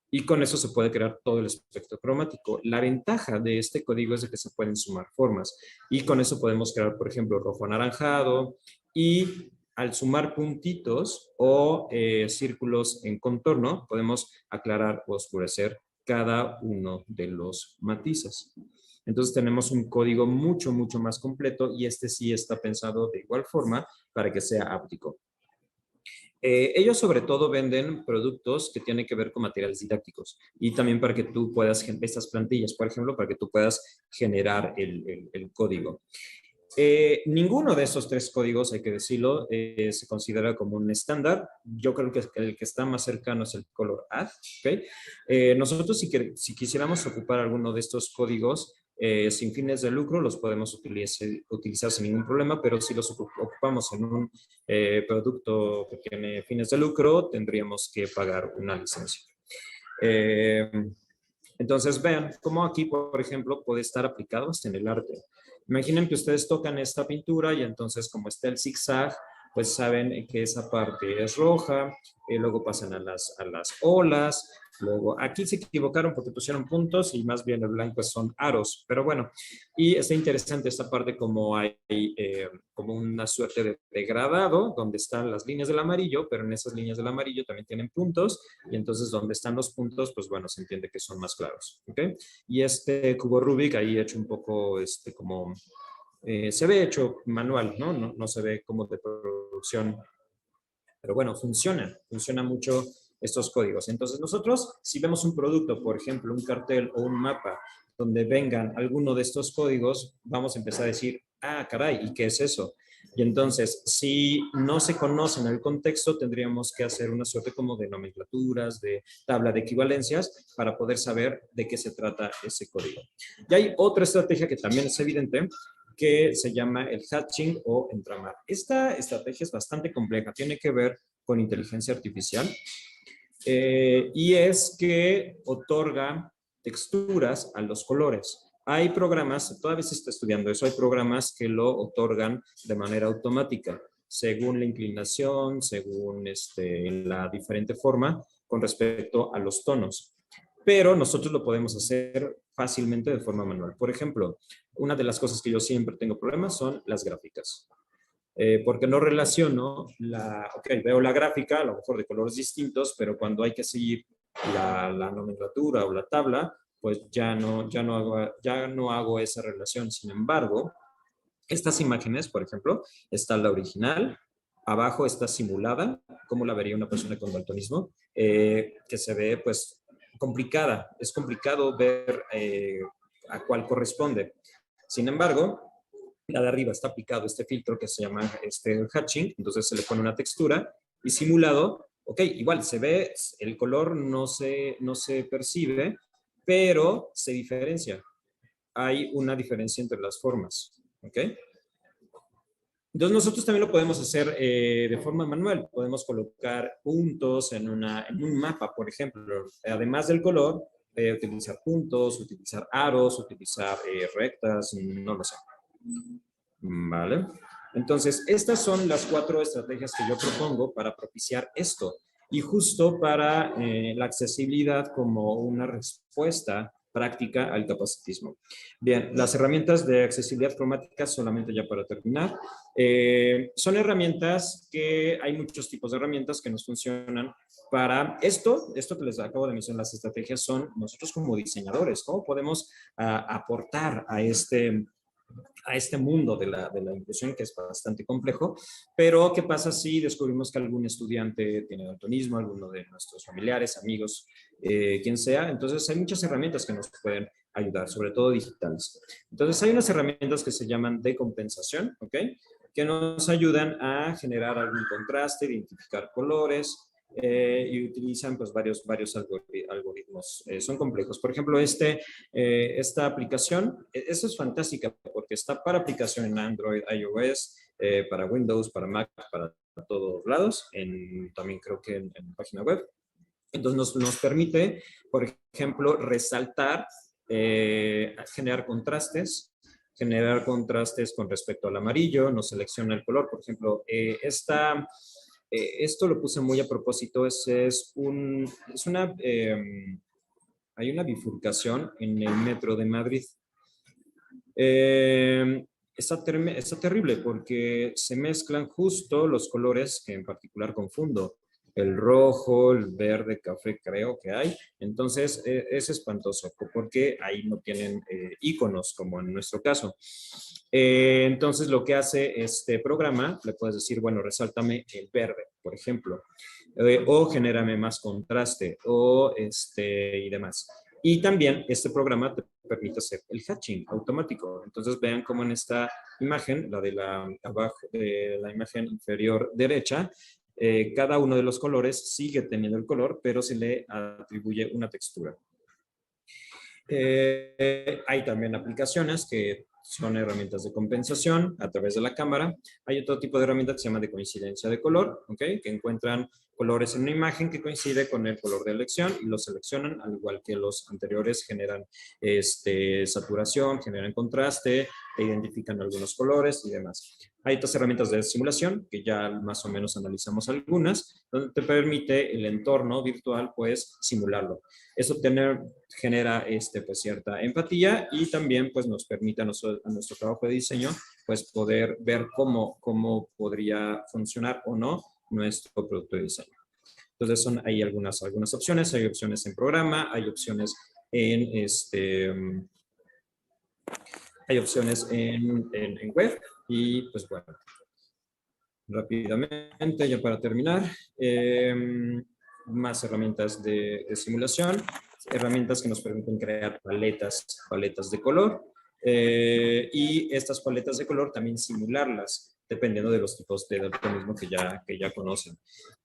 Y con eso se puede crear todo el espectro cromático. La ventaja de este código es de que se pueden sumar formas. Y con eso podemos crear, por ejemplo, rojo anaranjado. Y al sumar puntitos o círculos en contorno, podemos aclarar o oscurecer cada uno de los matices. Entonces tenemos un código mucho, mucho más completo y este sí está pensado de igual forma para que sea áptico. Ellos sobre todo venden productos que tienen que ver con materiales didácticos y también para que tú puedas, estas plantillas, por ejemplo, para que tú puedas generar el código. Ninguno de esos 3 códigos, hay que decirlo, se considera como un estándar. Yo creo que el que está más cercano es el color add. ¿Okay? Nosotros si quisiéramos ocupar alguno de estos códigos sin fines de lucro, los podemos utilizar sin ningún problema, pero si los ocupamos en un producto que tiene fines de lucro, tendríamos que pagar una licencia. Entonces vean cómo aquí, por ejemplo, puede estar aplicado hasta en el arte. Imaginen que ustedes tocan esta pintura y entonces como está el zigzag, pues saben que esa parte es roja, luego pasan a las olas, luego aquí se equivocaron porque pusieron puntos y más bien el blanco son aros, pero bueno, y está interesante esta parte como hay como una suerte de degradado donde están las líneas del amarillo, pero en esas líneas del amarillo también tienen puntos y entonces donde están los puntos, pues bueno, se entiende que son más claros, ¿ok? Y este cubo Rubik ahí hecho un poco como se ve hecho manual, ¿no? No se ve como de producción, pero bueno, funciona mucho estos códigos. Entonces nosotros, si vemos un producto, por ejemplo, un cartel o un mapa, donde vengan alguno de estos códigos, vamos a empezar a decir, ah, caray, ¿y qué es eso? Y entonces, si no se conocen el contexto, tendríamos que hacer una suerte como de nomenclaturas, de tabla de equivalencias, para poder saber de qué se trata ese código. Y hay otra estrategia que también es evidente, que se llama el hatching o entramar. Esta estrategia es bastante compleja, tiene que ver con inteligencia artificial y es que otorga texturas a los colores. Hay programas, todavía se está estudiando eso, hay programas que lo otorgan de manera automática, según la inclinación, según la diferente forma con respecto a los tonos. Pero nosotros lo podemos hacer fácilmente de forma manual. Por ejemplo, una de las cosas que yo siempre tengo problemas son las gráficas. Porque no relaciono veo la gráfica, a lo mejor de colores distintos, pero cuando hay que seguir la nomenclatura o la tabla, pues ya no hago esa relación. Sin embargo, estas imágenes, por ejemplo, está la original, abajo está simulada, como la vería una persona con daltonismo, que se ve pues complicada. Es complicado ver a cuál corresponde. Sin embargo, la de arriba está aplicado este filtro que se llama hatching, entonces se le pone una textura y simulado, ok, igual se ve, el color no se percibe, pero se diferencia. Hay una diferencia entre las formas, ok. Entonces nosotros también lo podemos hacer de forma manual. Podemos colocar puntos en un mapa, por ejemplo. Además del color, utilizar puntos, utilizar aros, utilizar rectas, no lo sé. ¿Vale? Entonces, estas son las 4 estrategias que yo propongo para propiciar esto. Y justo para la accesibilidad como una respuesta práctica al capacitismo. Bien, las herramientas de accesibilidad cromática, solamente ya para terminar, son herramientas que hay muchos tipos de herramientas que nos funcionan para esto que les acabo de mencionar, las estrategias son nosotros como diseñadores, ¿cómo podemos aportar a este mundo de la inclusión que es bastante complejo, pero ¿qué pasa si descubrimos que algún estudiante tiene daltonismo, alguno de nuestros familiares, amigos, quien sea? Entonces hay muchas herramientas que nos pueden ayudar, sobre todo digitales. Entonces hay unas herramientas que se llaman de compensación, ¿ok? Que nos ayudan a generar algún contraste, identificar colores, y utilizan pues varios algoritmos. Son complejos. Por ejemplo, esta aplicación, esta es fantástica porque está para aplicación en Android, iOS, para Windows, para Mac, para todos lados, también creo que en página web. Entonces nos permite, por ejemplo, resaltar, generar contrastes con respecto al amarillo, nos selecciona el color. Por ejemplo, esto lo puse muy a propósito, hay una bifurcación en el metro de Madrid. Está terrible porque se mezclan justo los colores que en particular confundo. El rojo, el verde, café creo que hay. Entonces es espantoso porque ahí no tienen iconos como en nuestro caso. Entonces lo que hace este programa, le puedes decir, bueno, resáltame el verde, por ejemplo, o genérame más contraste y demás. Y también este programa te permite hacer el hatching automático. Entonces vean cómo en esta imagen, abajo de la imagen inferior derecha, cada uno de los colores sigue teniendo el color, pero se le atribuye una textura. Hay también aplicaciones que son herramientas de compensación a través de la cámara. Hay otro tipo de herramienta que se llama de coincidencia de color, ¿okay? Que encuentran colores en una imagen que coincide con el color de elección y lo seleccionan, al igual que los anteriores, generan saturación, generan contraste, identifican algunos colores y demás. Hay otras herramientas de simulación, que ya más o menos analizamos algunas, donde te permite el entorno virtual, pues, simularlo. Eso genera pues, cierta empatía y también pues, nos permite a nuestro trabajo de diseño pues, poder ver cómo podría funcionar o no nuestro producto de diseño. Entonces son ahí algunas opciones. Hay opciones en programa, hay opciones hay opciones en web y pues bueno, rápidamente ya para terminar, más herramientas de simulación, herramientas que nos permiten crear paletas de color y estas paletas de color también simularlas dependiendo de los tipos de daltonismo que ya conocen.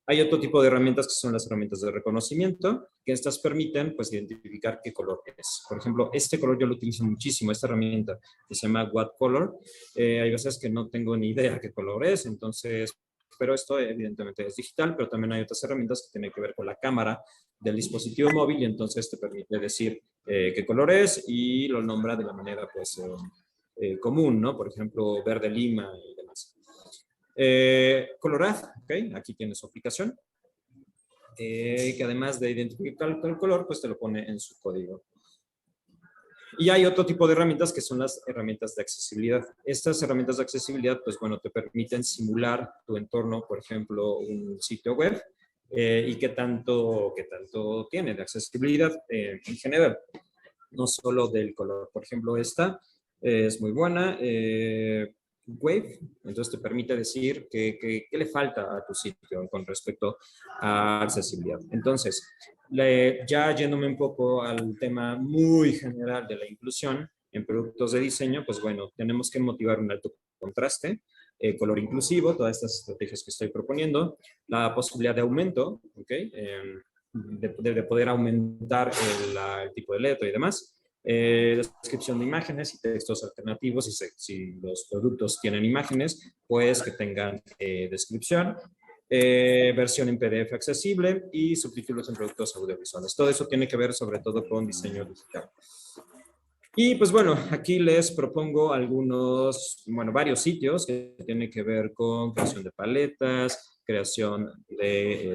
Hay otro tipo de herramientas que son las herramientas de reconocimiento, que estas permiten pues identificar qué color es. Por ejemplo, este color yo lo utilizo muchísimo, esta herramienta que se llama What Color. Hay veces que no tengo ni idea qué color es, entonces, pero esto evidentemente es digital, pero también hay otras herramientas que tienen que ver con la cámara del dispositivo móvil y entonces te permite decir qué color es y lo nombra de la manera pues común, ¿no? Por ejemplo, verde lima y demás. Colorad, ¿ok? Aquí tiene su aplicación, que además de identificar el color, pues te lo pone en su código. Y hay otro tipo de herramientas que son las herramientas de accesibilidad. Estas herramientas de accesibilidad, pues bueno, te permiten simular tu entorno, por ejemplo, un sitio web, y qué tanto tiene de accesibilidad en general, no solo del color. Por ejemplo, esta es muy buena, Wave, entonces te permite decir qué le falta a tu sitio con respecto a accesibilidad. Entonces, ya yéndome un poco al tema muy general de la inclusión en productos de diseño, pues bueno, tenemos que motivar un alto contraste, color inclusivo, todas estas estrategias que estoy proponiendo, la posibilidad de aumento, ¿ok? De poder aumentar el tipo de letra y demás, descripción de imágenes y textos alternativos, si los productos tienen imágenes, pues que tengan descripción, versión en PDF accesible y subtítulos en productos audiovisuales. Todo eso tiene que ver sobre todo con diseño digital. Y pues bueno, aquí les propongo varios sitios que tienen que ver con creación de paletas, creación de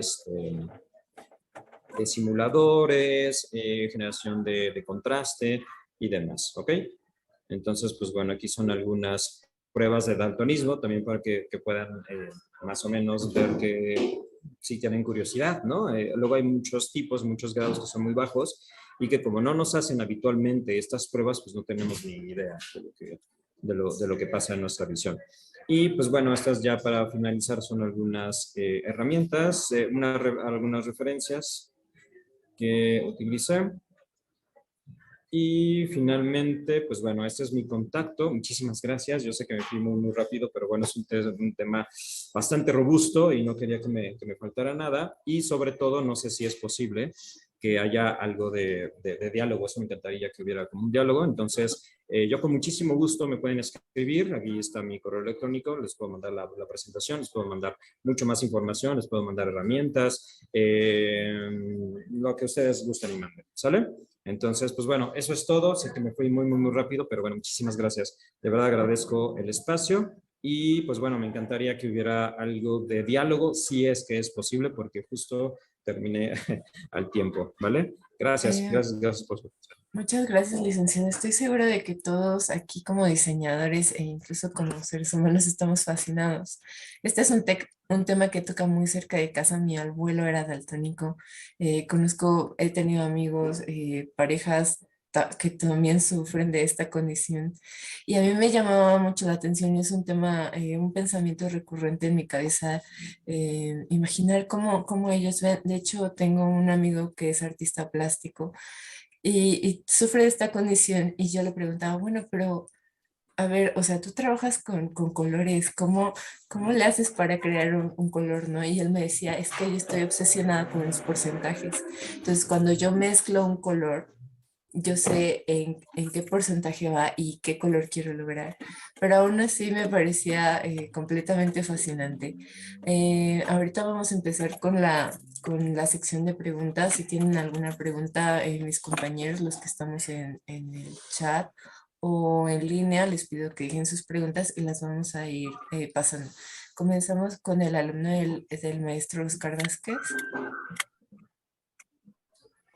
simuladores, generación de contraste y demás, ¿ok? Entonces, pues bueno, aquí son algunas pruebas de daltonismo también para que puedan más o menos ver que si tienen curiosidad, ¿no? Luego hay muchos tipos, muchos grados que son muy bajos y que como no nos hacen habitualmente estas pruebas, pues no tenemos ni idea de lo que pasa en nuestra visión. Y pues bueno, estas ya para finalizar son algunas herramientas, algunas referencias que utilicé. Y finalmente, pues bueno, este es mi contacto. Muchísimas gracias. Yo sé que me fui muy rápido, pero bueno, es un tema bastante robusto y no quería que me faltara nada. Y sobre todo, no sé si es posible que haya algo de diálogo. Eso me encantaría que hubiera como un diálogo. Entonces, yo con muchísimo gusto me pueden escribir. Aquí está mi correo electrónico. Les puedo mandar la presentación, les puedo mandar mucho más información, les puedo mandar herramientas, lo que ustedes gusten y manden. ¿Sale? Entonces, pues bueno, eso es todo. Sé que me fui muy rápido, pero bueno, muchísimas gracias. De verdad agradezco el espacio y pues bueno, me encantaría que hubiera algo de diálogo, si es que es posible, porque justo terminé al tiempo, ¿vale? Gracias,
Eh,
gracias por su atención.
Muchas gracias, licenciado. Estoy segura de que todos aquí como diseñadores e incluso como seres humanos estamos fascinados. Este es un tema que toca muy cerca de casa. Mi abuelo era daltónico. He tenido amigos, parejas que también sufren de esta condición. Y a mí me llamaba mucho la atención y es un tema, un pensamiento recurrente en mi cabeza. Imaginar cómo ellos ven. De hecho, tengo un amigo que es artista plástico y sufre de esta condición y yo le preguntaba, bueno, pero a ver, o sea, tú trabajas con colores, ¿cómo le haces para crear un color, no? Y él me decía, es que yo estoy obsesionada con los porcentajes. Entonces, cuando yo mezclo un color, yo sé en qué porcentaje va y qué color quiero lograr, pero aún así me parecía completamente fascinante. Ahorita vamos a empezar con la sección de preguntas. Si tienen alguna pregunta, mis compañeros, los que estamos en el chat o en línea, les pido que dejen sus preguntas y las vamos a ir pasando. Comenzamos con el alumno del maestro Oscar Vázquez.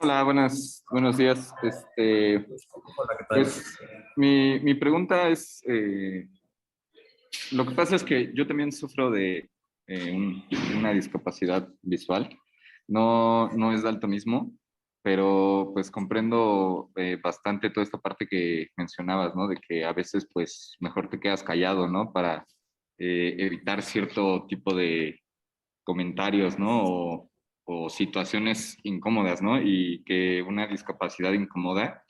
Hola, buenos días.
Hola, ¿qué tal?
Pues mi pregunta es, lo que pasa es que yo también sufro de una discapacidad visual. No es daltonismo, pero pues comprendo bastante toda esta parte que mencionabas, ¿no? De que a veces pues mejor te quedas callado, ¿no? Para evitar cierto tipo de comentarios, ¿no? O situaciones incómodas, ¿no? Y que una discapacidad incomoda,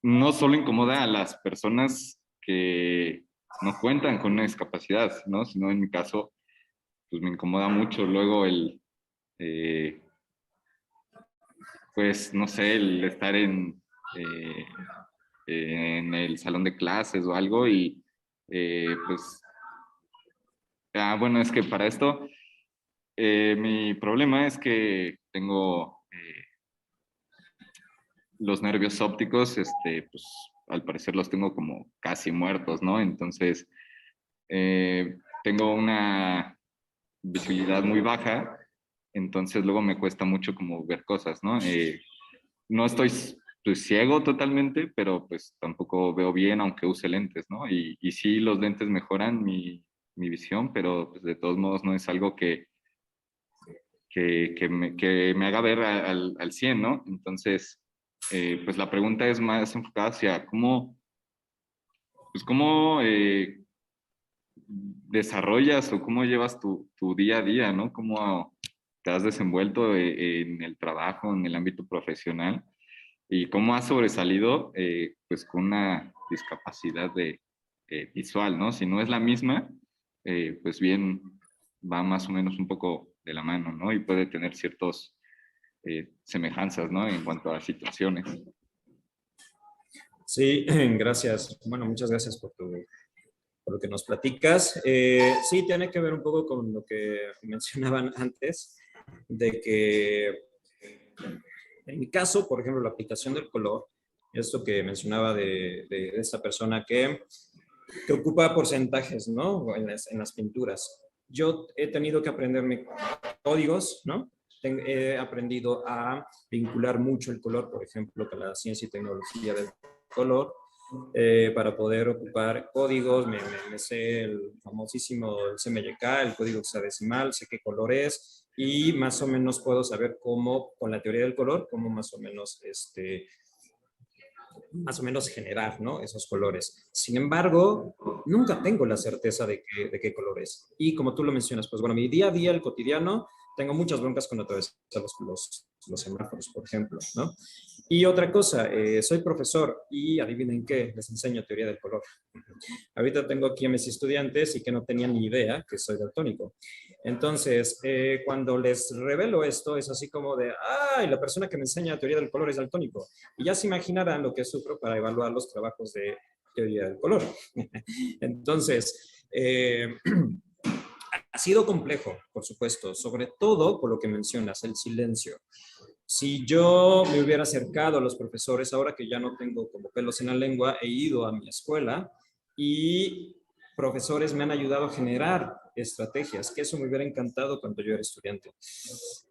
no solo incomoda a las personas que no cuentan con una discapacidad, ¿no? Sino en mi caso, pues me incomoda mucho luego eh, pues, no sé, el estar eh, en el salón de clases o algo y, pues, bueno, es que para esto, mi problema es que tengo los nervios ópticos, pues al parecer los tengo como casi muertos, ¿no? Entonces, tengo una visibilidad muy baja, entonces luego me cuesta mucho como ver cosas, ¿no? No estoy pues, ciego totalmente, pero pues tampoco veo bien aunque use lentes, ¿no? Y sí, los lentes mejoran mi visión, pero pues de todos modos no es algo que me haga ver al 100, ¿no? Entonces, pues la pregunta es más enfocada hacia cómo desarrollas o cómo llevas tu día a día, ¿no? Cómo te has desenvuelto en el trabajo, en el ámbito profesional y cómo has sobresalido pues con una discapacidad visual, ¿no? Si no es la misma, pues bien, va más o menos un poco de la mano, ¿no? Y puede tener ciertas semejanzas, ¿no? En cuanto a situaciones.
Sí, gracias. Bueno, muchas gracias por lo que nos platicas. Sí, tiene que ver un poco con lo que mencionaban antes, de que en mi caso, por ejemplo, la aplicación del color, esto que mencionaba de esta persona que ocupa porcentajes, ¿no? En las pinturas. Yo he tenido que aprenderme códigos, ¿no? He aprendido a vincular mucho el color, por ejemplo, con la ciencia y tecnología del color, para poder ocupar códigos. Me sé el famosísimo el CMYK, el código hexadecimal, sé qué color es y más o menos puedo saber cómo, con la teoría del color, cómo más o menos generar, ¿no? Esos colores. Sin embargo, nunca tengo la certeza de qué color es. Y como tú lo mencionas, pues bueno, mi día a día, el cotidiano, tengo muchas broncas con atravesar los semáforos, por ejemplo, ¿no? Y otra cosa, soy profesor y adivinen qué, les enseño teoría del color. Ahorita tengo aquí a mis estudiantes y que no tenían ni idea que soy daltónico. Entonces, cuando les revelo esto, es así como de, ¡ay! La persona que me enseña teoría del color es daltónico. Y ya se imaginarán lo que sufro para evaluar los trabajos de teoría del color. Entonces, ha sido complejo, por supuesto, sobre todo por lo que mencionas, el silencio. Si yo me hubiera acercado a los profesores, ahora que ya no tengo como pelos en la lengua, he ido a mi escuela y profesores me han ayudado a generar estrategias, que eso me hubiera encantado cuando yo era estudiante.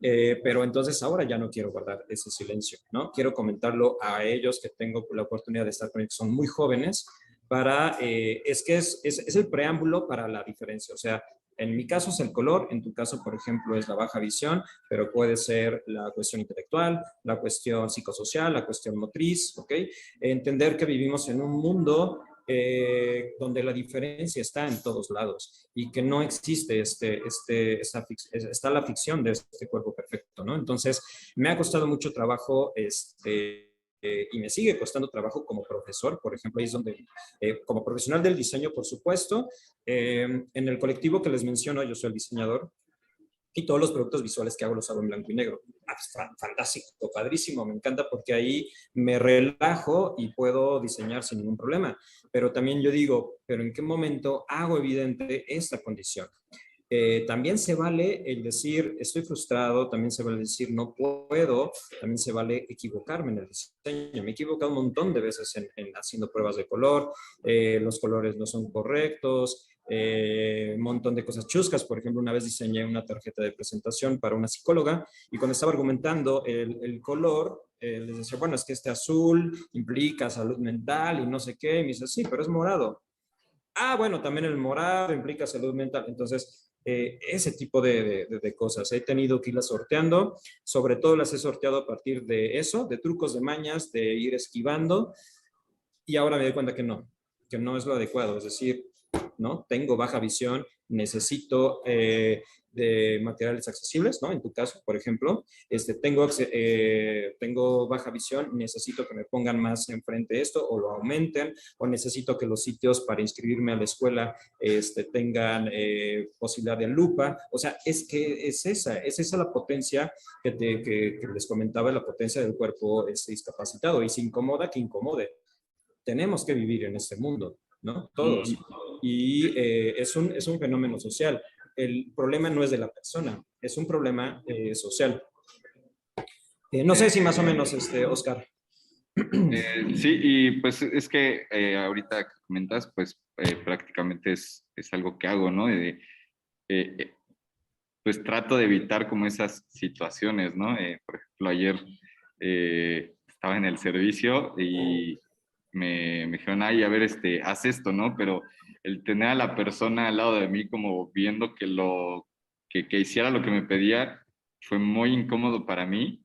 Pero entonces ahora ya no quiero guardar ese silencio, ¿no? Quiero comentarlo a ellos que tengo la oportunidad de estar con ellos, que son muy jóvenes, para, es que es el preámbulo para la diferencia. O sea, en mi caso es el color, en tu caso, por ejemplo, es la baja visión, pero puede ser la cuestión intelectual, la cuestión psicosocial, la cuestión motriz, ¿ok? Entender que vivimos en un mundo donde la diferencia está en todos lados y que no existe está la ficción de este cuerpo perfecto, ¿no? Entonces, me ha costado mucho trabajo y me sigue costando trabajo como profesor, por ejemplo, ahí es donde, como profesional del diseño, por supuesto, en el colectivo que les menciono, yo soy el diseñador y todos los productos visuales que hago los hago en blanco y negro. Fantástico, padrísimo, me encanta porque ahí me relajo y puedo diseñar sin ningún problema. Pero también yo digo, ¿pero en qué momento hago evidente esta condición? También se vale el decir estoy frustrado, también se vale decir no puedo, también se vale equivocarme en el diseño. Me he equivocado un montón de veces en haciendo pruebas de color, los colores no son correctos, un montón de cosas chuscas. Por ejemplo, una vez diseñé una tarjeta de presentación para una psicóloga y cuando estaba argumentando el color, les decía, bueno, es que este azul implica salud mental y no sé qué, y me dice, sí, pero es morado. Ah, bueno, también el morado implica salud mental. Entonces, ese tipo de cosas. He tenido que irlas sorteando. Sobre todo las he sorteado a partir de eso, de trucos, de mañas, de ir esquivando. Y ahora me doy cuenta que no es lo adecuado. Es decir, ¿no? Tengo baja visión, necesito de materiales accesibles, ¿no? En tu caso, por ejemplo, tengo baja visión, necesito que me pongan más enfrente esto o lo aumenten, o necesito que los sitios para inscribirme a la escuela tengan posibilidad de lupa. O sea, es que es esa la potencia que les comentaba, la potencia del cuerpo discapacitado, y si incomoda, que incomode. Tenemos que vivir en este mundo, ¿no? Todos. Y es un fenómeno social. El problema no es de la persona, es un problema social. No sé si más o menos, Oscar.
Sí, y pues es que ahorita que comentas, pues prácticamente es algo que hago, ¿no? Pues trato de evitar como esas situaciones, ¿no? Por ejemplo, ayer estaba en el servicio y me dijeron, ay, a ver, haz esto, ¿no? Pero el tener a la persona al lado de mí como viendo que hiciera lo que me pedía fue muy incómodo para mí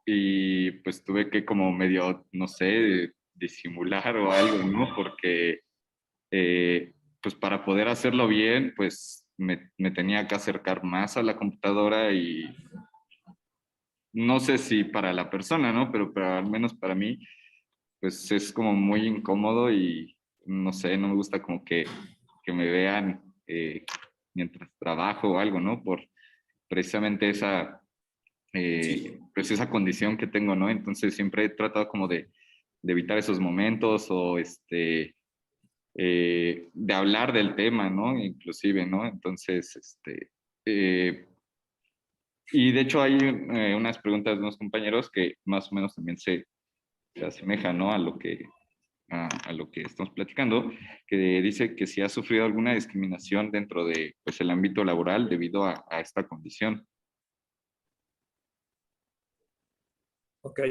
y pues tuve que como medio, no sé, disimular o algo, ¿no? Porque pues para poder hacerlo bien, pues me tenía que acercar más a la computadora y no sé si para la persona, ¿no? Pero al menos para mí, pues es como muy incómodo y no sé, no me gusta como que me vean mientras trabajo o algo, ¿no? Por precisamente pues esa condición que tengo, ¿no? Entonces siempre he tratado como de evitar esos momentos o de hablar del tema, ¿no? Inclusive, ¿no? Entonces, y de hecho hay unas preguntas de unos compañeros que más o menos también se asemejan, ¿no? A lo que estamos platicando, que dice que si ha sufrido alguna discriminación dentro de pues, el ámbito laboral debido a esta condición.
Ok.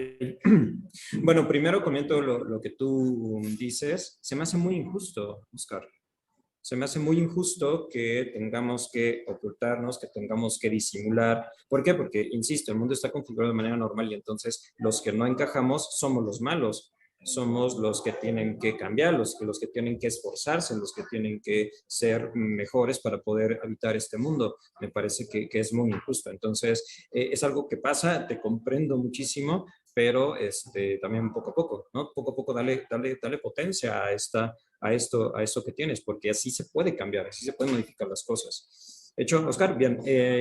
Bueno, primero comento lo que tú dices. Se me hace muy injusto, Oscar. Se me hace muy injusto que tengamos que ocultarnos, que tengamos que disimular. ¿Por qué? Porque, insisto, el mundo está configurado de manera normal y entonces los que no encajamos somos los malos. somos los que tienen que cambiar, los que tienen que esforzarse, los que tienen que ser mejores para poder habitar este mundo. Me parece que es muy injusto. Entonces, es algo que pasa, te comprendo muchísimo, pero también poco a poco, ¿no? Poco a poco dale potencia a esto que tienes, porque así se puede cambiar, así se pueden modificar las cosas. Hecho, Oscar, bien,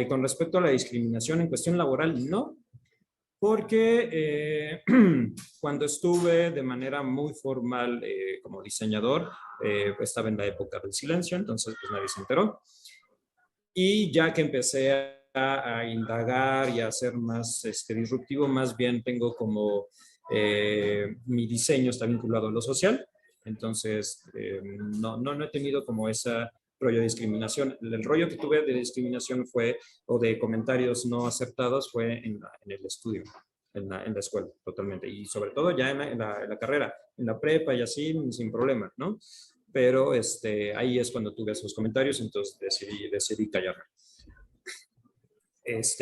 con respecto a la discriminación en cuestión laboral, no, porque cuando estuve de manera muy formal como diseñador, estaba en la época del silencio, entonces pues nadie se enteró. Y ya que empecé a indagar y a ser más disruptivo, más bien tengo como mi diseño está vinculado a lo social, entonces no he tenido como esa rollo de discriminación. El rollo que tuve de discriminación fue, o de comentarios no aceptados, fue en el estudio, en la escuela, totalmente. Y sobre todo ya en la carrera, en la prepa y así, sin problema, ¿no? Pero ahí es cuando tuve esos comentarios, entonces decidí callar.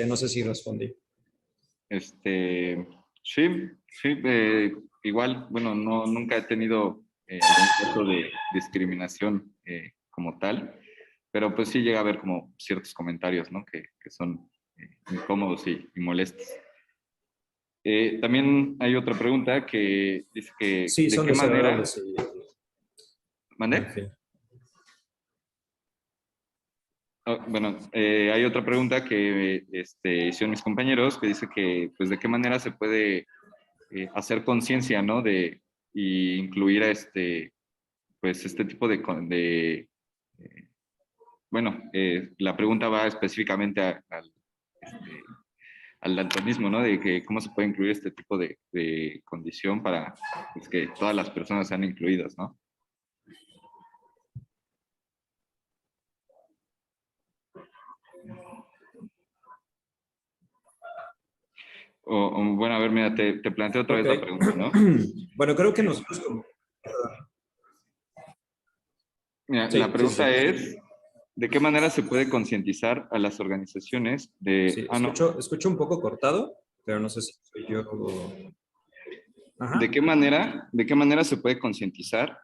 No sé si respondí.
Sí, igual, bueno, nunca he tenido algún caso de discriminación como tal, pero pues sí llega a haber como ciertos comentarios, ¿no? Que son incómodos y molestos. También hay otra pregunta que dice que
Sí,
¿de
son
qué manera?
desagradables.
¿Mandé?
En fin.
Bueno, hay otra pregunta que hicieron mis compañeros que dice que, pues, ¿de qué manera se puede hacer conciencia, ¿no? Y incluir a pues, este tipo bueno, la pregunta va específicamente al daltonismo, ¿no? De que cómo se puede incluir este tipo de condición para pues, que todas las personas sean incluidas, ¿no? Bueno, a ver, mira, te planteo otra vez la pregunta, ¿no?
Bueno, creo que nosotros como...
Mira,
Sí,
la pregunta
sí.
es, ¿de qué manera se puede concientizar a las organizaciones de...
Sí,
no.
escucho un poco cortado, pero no sé si soy yo. Ajá.
¿De qué manera se puede concientizar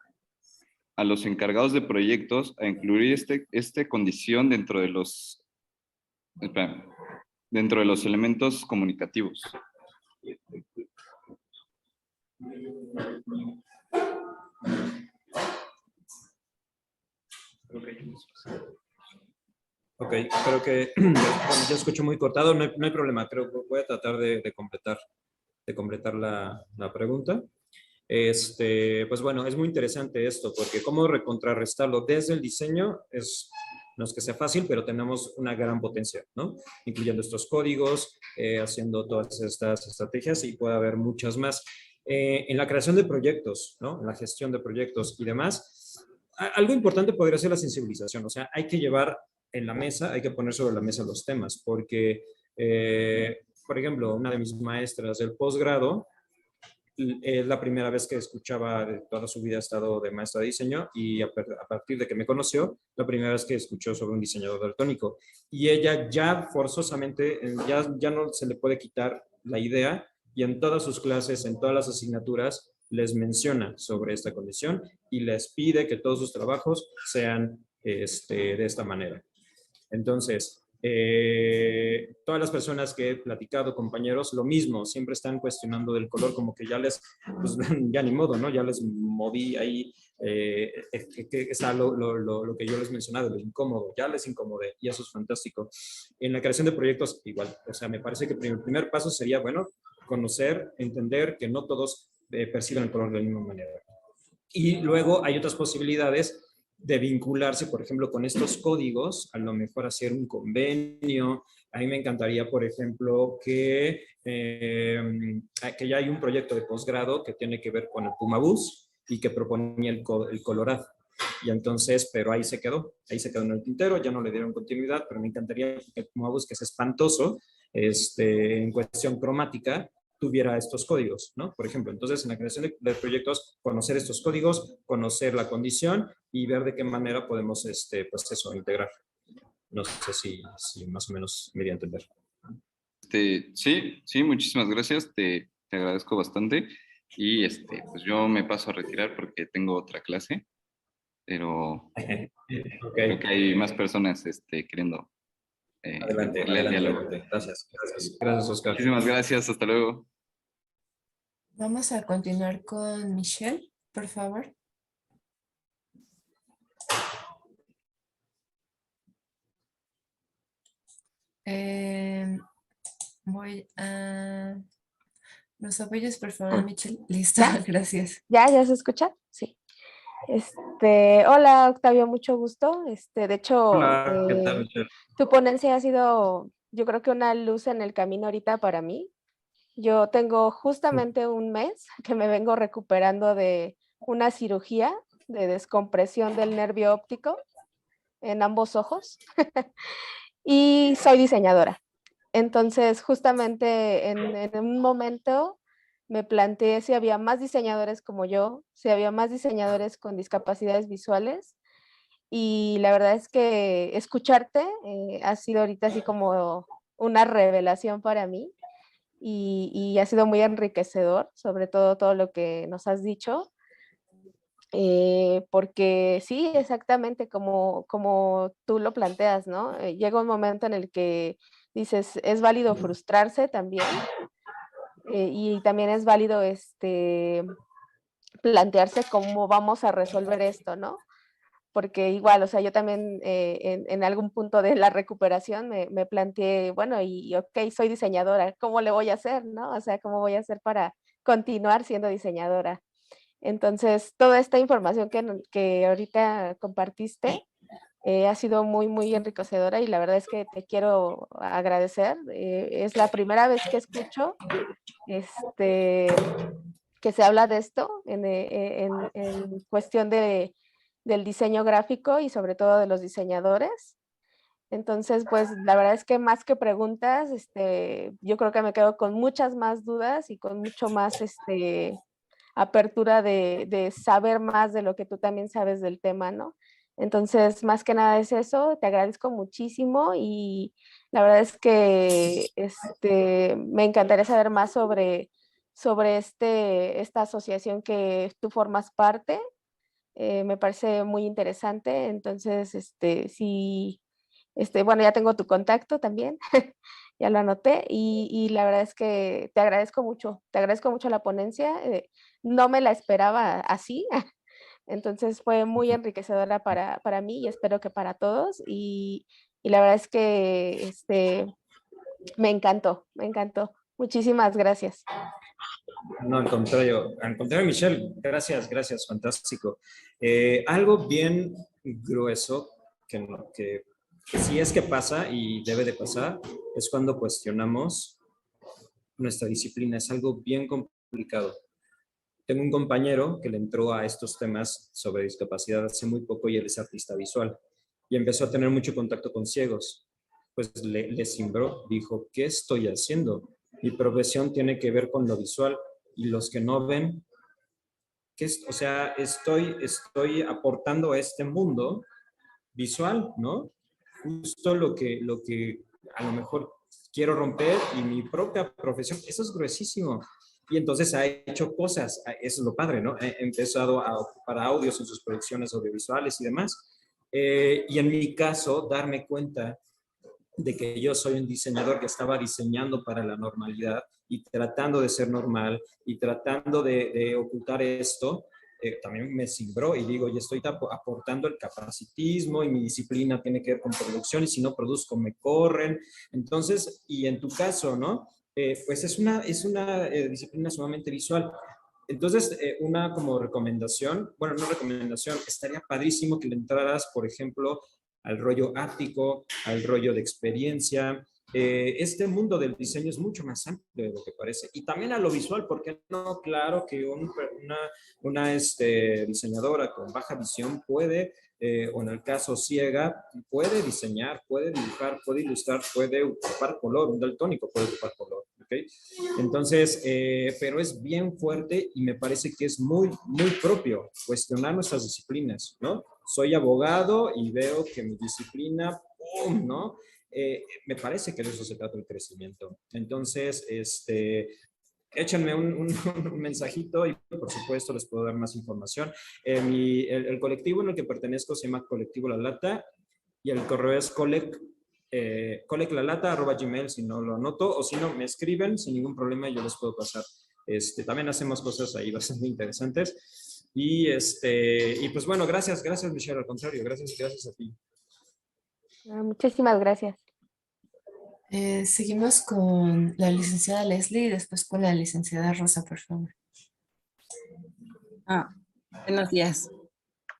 a los encargados de proyectos a incluir esta condición espera, dentro de los elementos comunicativos?
Ok, creo que bueno, yo escucho muy cortado, no hay problema, creo que voy a tratar de completar la pregunta. Pues bueno, es muy interesante esto, porque cómo recontrarrestarlo desde el diseño no es que sea fácil, pero tenemos una gran potencia, ¿no? Incluyendo estos códigos, haciendo todas estas estrategias y puede haber muchas más. En la creación de proyectos, ¿no? En la gestión de proyectos y demás, algo importante podría ser la sensibilización, o sea, hay que llevar en la mesa, hay que poner sobre la mesa los temas, porque, por ejemplo, una de mis maestras del posgrado, es la primera vez que escuchaba, de toda su vida ha estado de maestra de diseño y a partir de que me conoció, la primera vez que escuchó sobre un diseñador daltónico. Y ella ya forzosamente, ya no se le puede quitar la idea y en todas sus clases, en todas las asignaturas, les menciona sobre esta condición y les pide que todos sus trabajos sean de esta manera. Entonces, todas las personas que he platicado, compañeros, lo mismo, siempre están cuestionando del color, como que ya pues ya ni modo, ¿no? Ya les moví ahí, que está lo que yo les mencionaba, lo incómodo, ya les incomodé, y eso es fantástico. En la creación de proyectos, igual, o sea, me parece que el primer paso sería, bueno, conocer, entender que no todos perciben el color de la misma manera. Y luego hay otras posibilidades de vincularse, por ejemplo, con estos códigos, a lo mejor hacer un convenio. A mí me encantaría, por ejemplo, que ya hay un proyecto de posgrado que tiene que ver con el Pumabús y que proponía el colorado. Y entonces, pero ahí se quedó en el tintero, ya no le dieron continuidad, pero me encantaría que el Pumabús, que es espantoso, en cuestión cromática, tuviera estos códigos, ¿no? Por ejemplo, entonces en la creación de proyectos, conocer estos códigos, conocer la condición y ver de qué manera podemos, pues eso, integrar. No sé si más o menos me di a entender.
Sí, muchísimas gracias, te agradezco bastante. Y pues yo me paso a retirar porque tengo otra clase, pero creo que
Ok,
hay más personas queriendo
adelante,
meterle al
adelante,
diálogo.
adelante. Gracias, gracias. Gracias, Oscar.
Muchísimas gracias, hasta luego.
Vamos a continuar con Michelle, por favor. Eh, voy a... Los apoyos, por favor, Michelle. Listo,
¿Ya?
gracias.
¿Ya se escucha? Sí. Hola, Octavio, mucho gusto. De hecho,
Hola, ¿qué tal, Michelle?
tu ponencia ha sido, yo creo que una luz en el camino ahorita para mí. Yo tengo justamente un mes que me vengo recuperando de una cirugía de descompresión del nervio óptico en ambos ojos y soy diseñadora. Entonces, justamente en un momento me planteé si había más diseñadores como yo, si había más diseñadores con discapacidades visuales. Y la verdad es que escucharte ha sido ahorita así como una revelación para mí y ha sido muy enriquecedor, sobre todo lo que nos has dicho. Porque sí, exactamente como tú lo planteas, ¿no? Llega un momento en el que dices, es válido frustrarse también, y también es válido plantearse cómo vamos a resolver esto, ¿no? Porque igual, o sea, yo también en algún punto de la recuperación me planteé, bueno, ok, soy diseñadora, ¿cómo le voy a hacer, no? O sea, ¿cómo voy a hacer para continuar siendo diseñadora? Entonces, toda esta información que ahorita compartiste ha sido muy, muy enriquecedora y la verdad es que te quiero agradecer. Es la primera vez que escucho que se habla de esto en cuestión del diseño gráfico y sobre todo de los diseñadores. Entonces, pues la verdad es que más que preguntas, yo creo que me quedo con muchas más dudas y con mucho más apertura de saber más de lo que tú también sabes del tema, ¿no? Entonces, más que nada es eso, te agradezco muchísimo y la verdad es que me encantaría saber más sobre esta asociación que tú formas parte. Me parece muy interesante, entonces, sí, bueno, ya tengo tu contacto también, ya lo anoté y la verdad es que te agradezco mucho la ponencia, no me la esperaba así, entonces fue muy enriquecedora para mí y espero que para todos y la verdad es que me encantó, me encantó. Muchísimas gracias.
No, al contrario, Michelle, gracias, gracias, fantástico. Algo bien grueso que sí es que pasa y debe de pasar es cuando cuestionamos nuestra disciplina. Es algo bien complicado. Tengo un compañero que le entró a estos temas sobre discapacidad hace muy poco y él es artista visual y empezó a tener mucho contacto con ciegos. Pues le cimbró, dijo, ¿qué estoy haciendo? Mi profesión tiene que ver con lo visual y los que no ven, o sea, estoy aportando a este mundo visual, ¿no? Justo lo que a lo mejor quiero romper y mi propia profesión, eso es gruesísimo. Y entonces ha hecho cosas, eso es lo padre, ¿no? Ha empezado a ocupar audios en sus producciones audiovisuales y demás. Y en mi caso, darme cuenta de que yo soy un diseñador que estaba diseñando para la normalidad y tratando de ser normal y tratando de ocultar esto, también me cimbró y digo, yo estoy aportando el capacitismo y mi disciplina tiene que ver con producción y si no produzco me corren. Entonces, y en tu caso, ¿no? Pues es una disciplina sumamente visual. Entonces, una como recomendación, bueno, no recomendación, estaría padrísimo que le entraras, por ejemplo, al rollo áptico, al rollo de experiencia. Este mundo del diseño es mucho más amplio de lo que parece. Y también a lo visual, porque no, claro que una diseñadora con baja visión puede, o en el caso ciega, puede diseñar, puede dibujar, puede ilustrar, puede ocupar color, un daltónico puede ocupar color. ¿Okay? Entonces, pero es bien fuerte y me parece que es muy, muy propio cuestionar nuestras disciplinas, ¿no? Soy abogado y veo que mi disciplina, ¡pum!, ¿no? Me parece que de eso se trata el crecimiento. Entonces, échenme un mensajito y por supuesto les puedo dar más información. El colectivo en el que pertenezco se llama Colectivo La Lata y el correo es coleclalata@gmail, si no lo anoto, o si no me escriben sin ningún problema, yo les puedo pasar. También hacemos cosas ahí bastante interesantes. Y pues bueno, gracias Michelle, al contrario, gracias a ti.
Muchísimas gracias.
Seguimos con la licenciada Leslie y después con la licenciada Rosa, por favor.
Buenos días.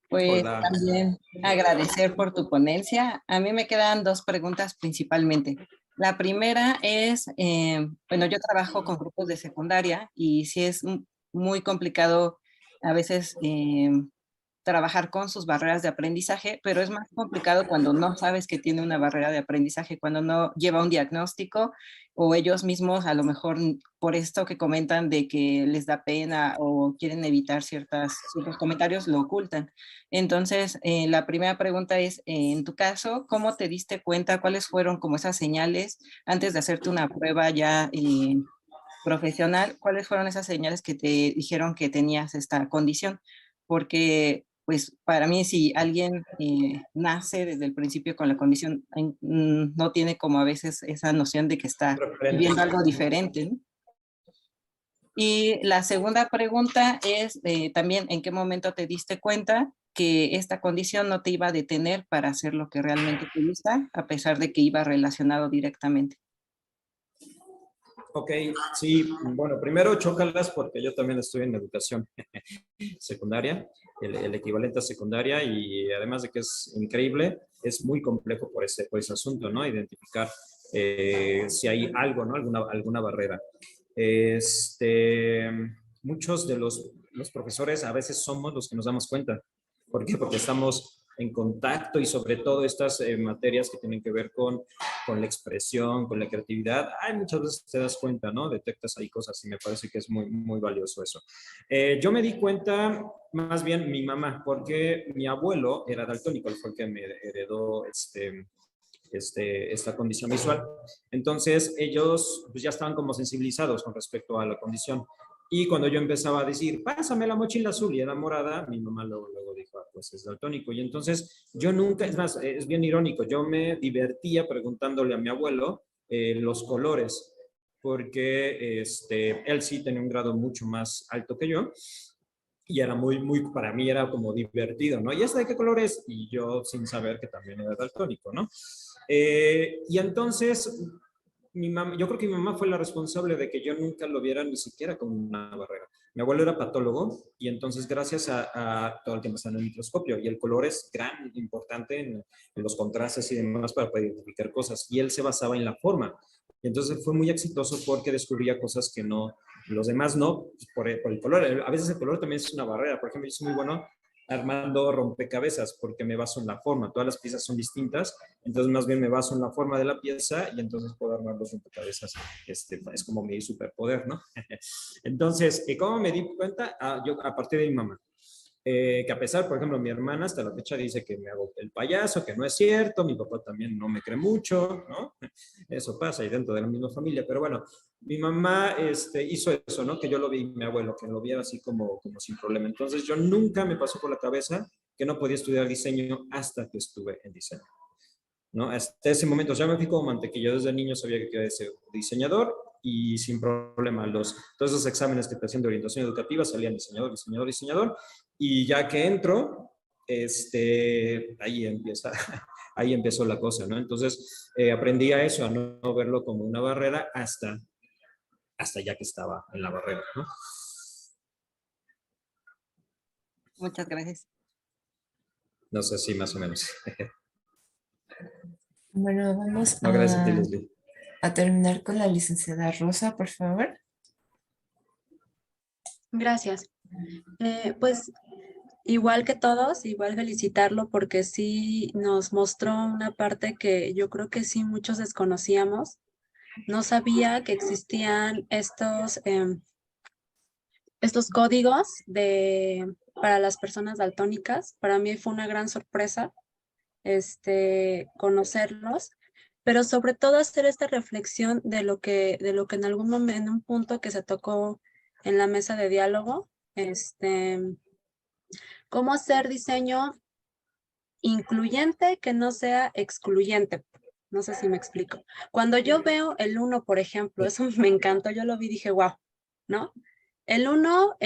Pues
Hola.
también agradecer por tu ponencia. A mí me quedan dos preguntas principalmente. La primera es, bueno, yo trabajo con grupos de secundaria y sí es muy complicado a veces trabajar con sus barreras de aprendizaje, pero es más complicado cuando no sabes que tiene una barrera de aprendizaje, cuando no lleva un diagnóstico o ellos mismos a lo mejor por esto que comentan de que les da pena o quieren evitar ciertos comentarios, lo ocultan. Entonces, la primera pregunta es, en tu caso, ¿cómo te diste cuenta? ¿Cuáles fueron como esas señales antes de hacerte una prueba ya profesional? ¿Cuáles fueron esas señales que te dijeron que tenías esta condición? Porque pues para mí si alguien nace desde el principio con la condición, no tiene como a veces esa noción de que está viviendo algo diferente, ¿no? Y la segunda pregunta es también, ¿en qué momento te diste cuenta que esta condición no te iba a detener para hacer lo que realmente te gusta, a pesar de que iba relacionado directamente?
Ok, sí, bueno, primero chócalas porque yo también estoy en educación secundaria, el equivalente a secundaria, y además de que es increíble, es muy complejo por ese asunto, ¿no? Identificar si hay algo, ¿no? Alguna barrera. Muchos de los profesores a veces somos los que nos damos cuenta. ¿Por qué? Porque estamos en contacto y sobre todo estas materias que tienen que ver con la expresión, con la creatividad. Muchas veces te das cuenta, ¿no? Detectas ahí cosas y me parece que es muy, muy valioso eso. Yo me di cuenta, más bien mi mamá, porque mi abuelo era daltónico, fue el que me heredó esta condición visual. Entonces ellos pues, ya estaban como sensibilizados con respecto a la condición. Y cuando yo empezaba a decir, pásame la mochila azul y era morada, mi mamá luego dijo, pues es daltónico. Y entonces yo nunca, es más, es bien irónico, yo me divertía preguntándole a mi abuelo los colores, porque él sí tenía un grado mucho más alto que yo. Y era para mí era como divertido, ¿no? ¿Y esta de qué color es? Y yo sin saber que también era daltónico, ¿no? Y entonces, yo creo que mi mamá fue la responsable de que yo nunca lo viera ni siquiera como una barrera. Mi abuelo era patólogo y entonces gracias a todo el tiempo está en el microscopio y el color es importante en los contrastes y demás para poder identificar cosas y él se basaba en la forma. Y entonces fue muy exitoso porque descubría cosas que los demás no, por el color. A veces el color también es una barrera. Por ejemplo, yo soy muy bueno armando rompecabezas porque me baso en la forma. Todas las piezas son distintas, entonces más bien me baso en la forma de la pieza y entonces puedo armar los rompecabezas. Es como mi superpoder, ¿no? Entonces, ¿cómo me di cuenta? Yo a partir de mi mamá. Que a pesar, por ejemplo, mi hermana hasta la fecha dice que me hago el payaso, que no es cierto, mi papá también no me cree mucho, ¿no? Eso pasa ahí dentro de la misma familia, pero bueno, mi mamá hizo eso, ¿no? Que yo lo vi, mi abuelo, que lo viera así como sin problema. Entonces yo nunca me pasó por la cabeza que no podía estudiar diseño hasta que estuve en diseño, ¿no? Hasta ese momento ya me fui como mantequilla. Desde niño sabía que quería ser diseñador y sin problema todos esos exámenes que te hacían de orientación educativa salían diseñador, y ya que entro, ahí empezó la cosa, ¿no? Entonces aprendí a eso, a no verlo como una barrera hasta ya que estaba en la barrera, ¿no?
Muchas gracias.
No sé si más o menos.
Bueno, vamos
No, gracias a ti, Leslie.
a terminar con la licenciada Rosa, por favor.
Gracias. Pues igual que todos, igual felicitarlo porque sí nos mostró una parte que yo creo que sí muchos desconocíamos. No sabía que existían estos códigos para las personas daltónicas. Para mí fue una gran sorpresa conocerlos. pero sobre todo hacer esta reflexión de lo que en algún momento, en un punto que se tocó en la mesa de diálogo, cómo hacer diseño incluyente que no sea excluyente. No sé si me explico. Cuando yo veo el 1, por ejemplo, eso me encantó, yo lo vi y dije, wow, ¿no? El 1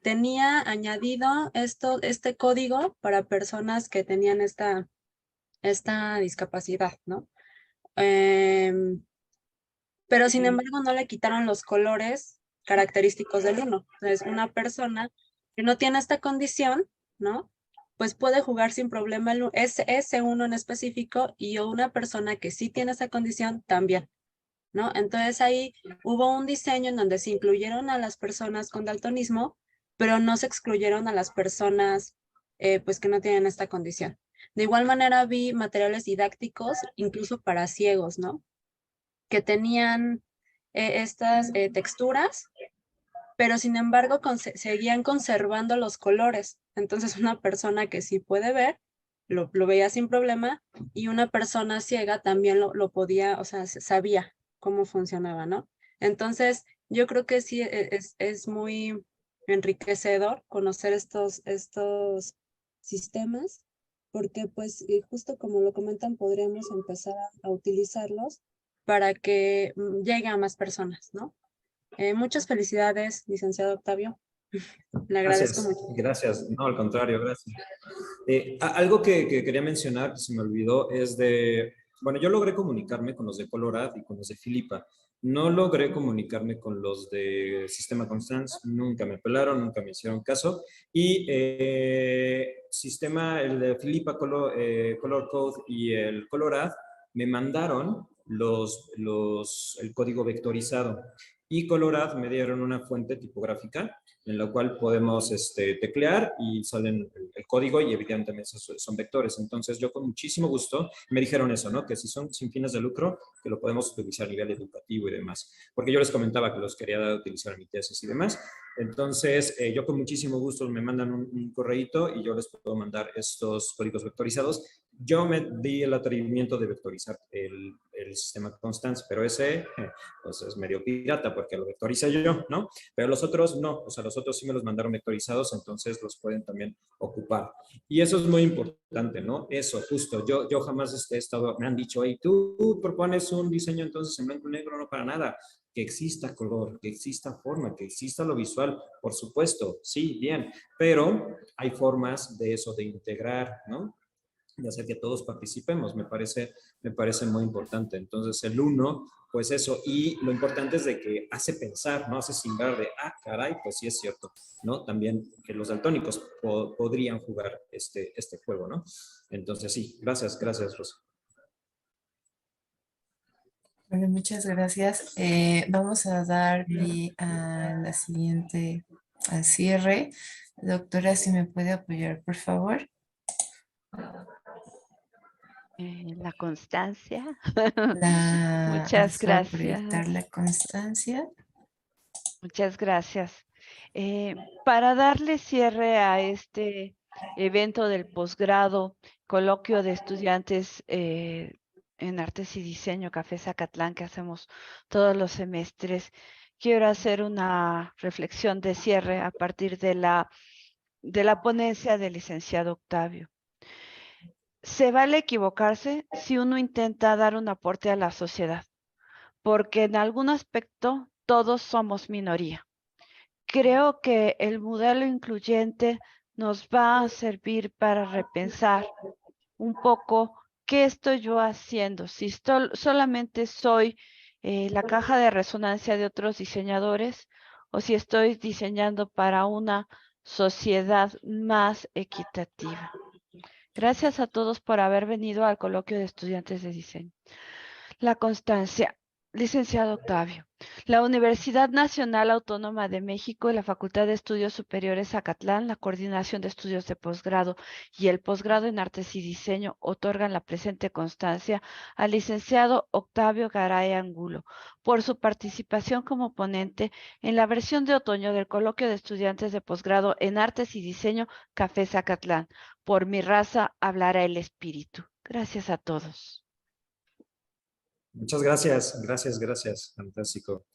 tenía añadido este código para personas que tenían esta discapacidad, ¿no? Pero sin embargo no le quitaron los colores característicos del 1. Entonces, una persona que no tiene esta condición, ¿no? Pues puede jugar sin problema ese 1 en específico, y una persona que sí tiene esa condición también, ¿no? Entonces ahí hubo un diseño en donde se incluyeron a las personas con daltonismo, pero no se excluyeron a las personas pues que no tienen esta condición. De igual manera vi materiales didácticos incluso para ciegos, ¿no? Que tenían estas texturas, pero sin embargo seguían conservando los colores. Entonces una persona que sí puede ver, lo veía sin problema, y una persona ciega también lo podía, o sea, sabía cómo funcionaba, ¿no? Entonces yo creo que sí es muy enriquecedor conocer estos sistemas, porque pues justo como lo comentan, podríamos empezar a utilizarlos para que llegue a más personas, ¿no? Muchas felicidades, licenciado Octavio. Le agradezco
Gracias,
mucho.
gracias. No, al contrario, gracias. Algo que quería mencionar, que se me olvidó, es de, bueno, yo logré comunicarme con los de Colorado y con los de Filipa. No logré comunicarme con los de Sistema Constance, nunca me pelaron, nunca me hicieron caso. Y el de Filipa Color Code y el Colorado me mandaron el código vectorizado. Y Colorado me dieron una fuente tipográfica en la cual podemos teclear y salen el código, y evidentemente son vectores. Entonces yo con muchísimo gusto me dijeron eso, ¿no? Que si son sin fines de lucro, que lo podemos utilizar a nivel educativo y demás. Porque yo les comentaba que los quería utilizar en mi tesis y demás. Entonces yo con muchísimo gusto me mandan un correíto y yo les puedo mandar estos códigos vectorizados. Yo me di el atrevimiento de vectorizar el sistema Constance, pero ese pues es medio pirata porque lo vectoricé yo, ¿no? Pero los otros no, o sea, los otros sí me los mandaron vectorizados, entonces los pueden también ocupar. Y eso es muy importante, ¿no? Eso, justo, yo jamás he estado, me han dicho, hey, tú propones un diseño entonces en blanco y negro, no para nada. Que exista color, que exista forma, que exista lo visual, por supuesto, sí, bien, pero hay formas de eso, de integrar, ¿no? De hacer que todos participemos, me parece muy importante. Entonces, el 1, pues eso, y lo importante es de que hace pensar, ¿no? Hace sembrar de, caray, pues sí es cierto, ¿no? También que los daltónicos podrían jugar este juego, ¿no? Entonces, sí, gracias, Rosa.
Bueno, muchas gracias. Vamos a dar pie a la siguiente, al cierre. Doctora, si me puede apoyar, por favor.
La constancia.
Muchas gracias.
Proyectar
la constancia.
Muchas gracias. Para darle cierre a este evento del posgrado, coloquio de estudiantes en Artes y Diseño Café Zacatlán, que hacemos todos los semestres, quiero hacer una reflexión de cierre a partir de la ponencia del licenciado Octavio. Se vale equivocarse si uno intenta dar un aporte a la sociedad, porque en algún aspecto todos somos minoría. Creo que el modelo incluyente nos va a servir para repensar un poco qué estoy yo haciendo, si solamente soy la caja de resonancia de otros diseñadores o si estoy diseñando para una sociedad más equitativa. Gracias a todos por haber venido al coloquio de estudiantes de diseño. La constancia. Licenciado Octavio, la Universidad Nacional Autónoma de México y la Facultad de Estudios Superiores Zacatlán, la Coordinación de Estudios de Posgrado y el Posgrado en Artes y Diseño otorgan la presente constancia al licenciado Octavio Garay Angulo por su participación como ponente en la versión de otoño del Coloquio de Estudiantes de Posgrado en Artes y Diseño Café Zacatlán. Por mi raza hablará el espíritu. Gracias a todos.
Muchas gracias, fantástico.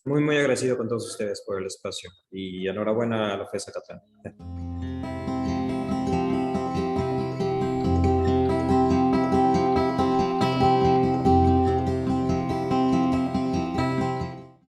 Muy agradecido con todos ustedes por el espacio y enhorabuena a la FES Acatlán.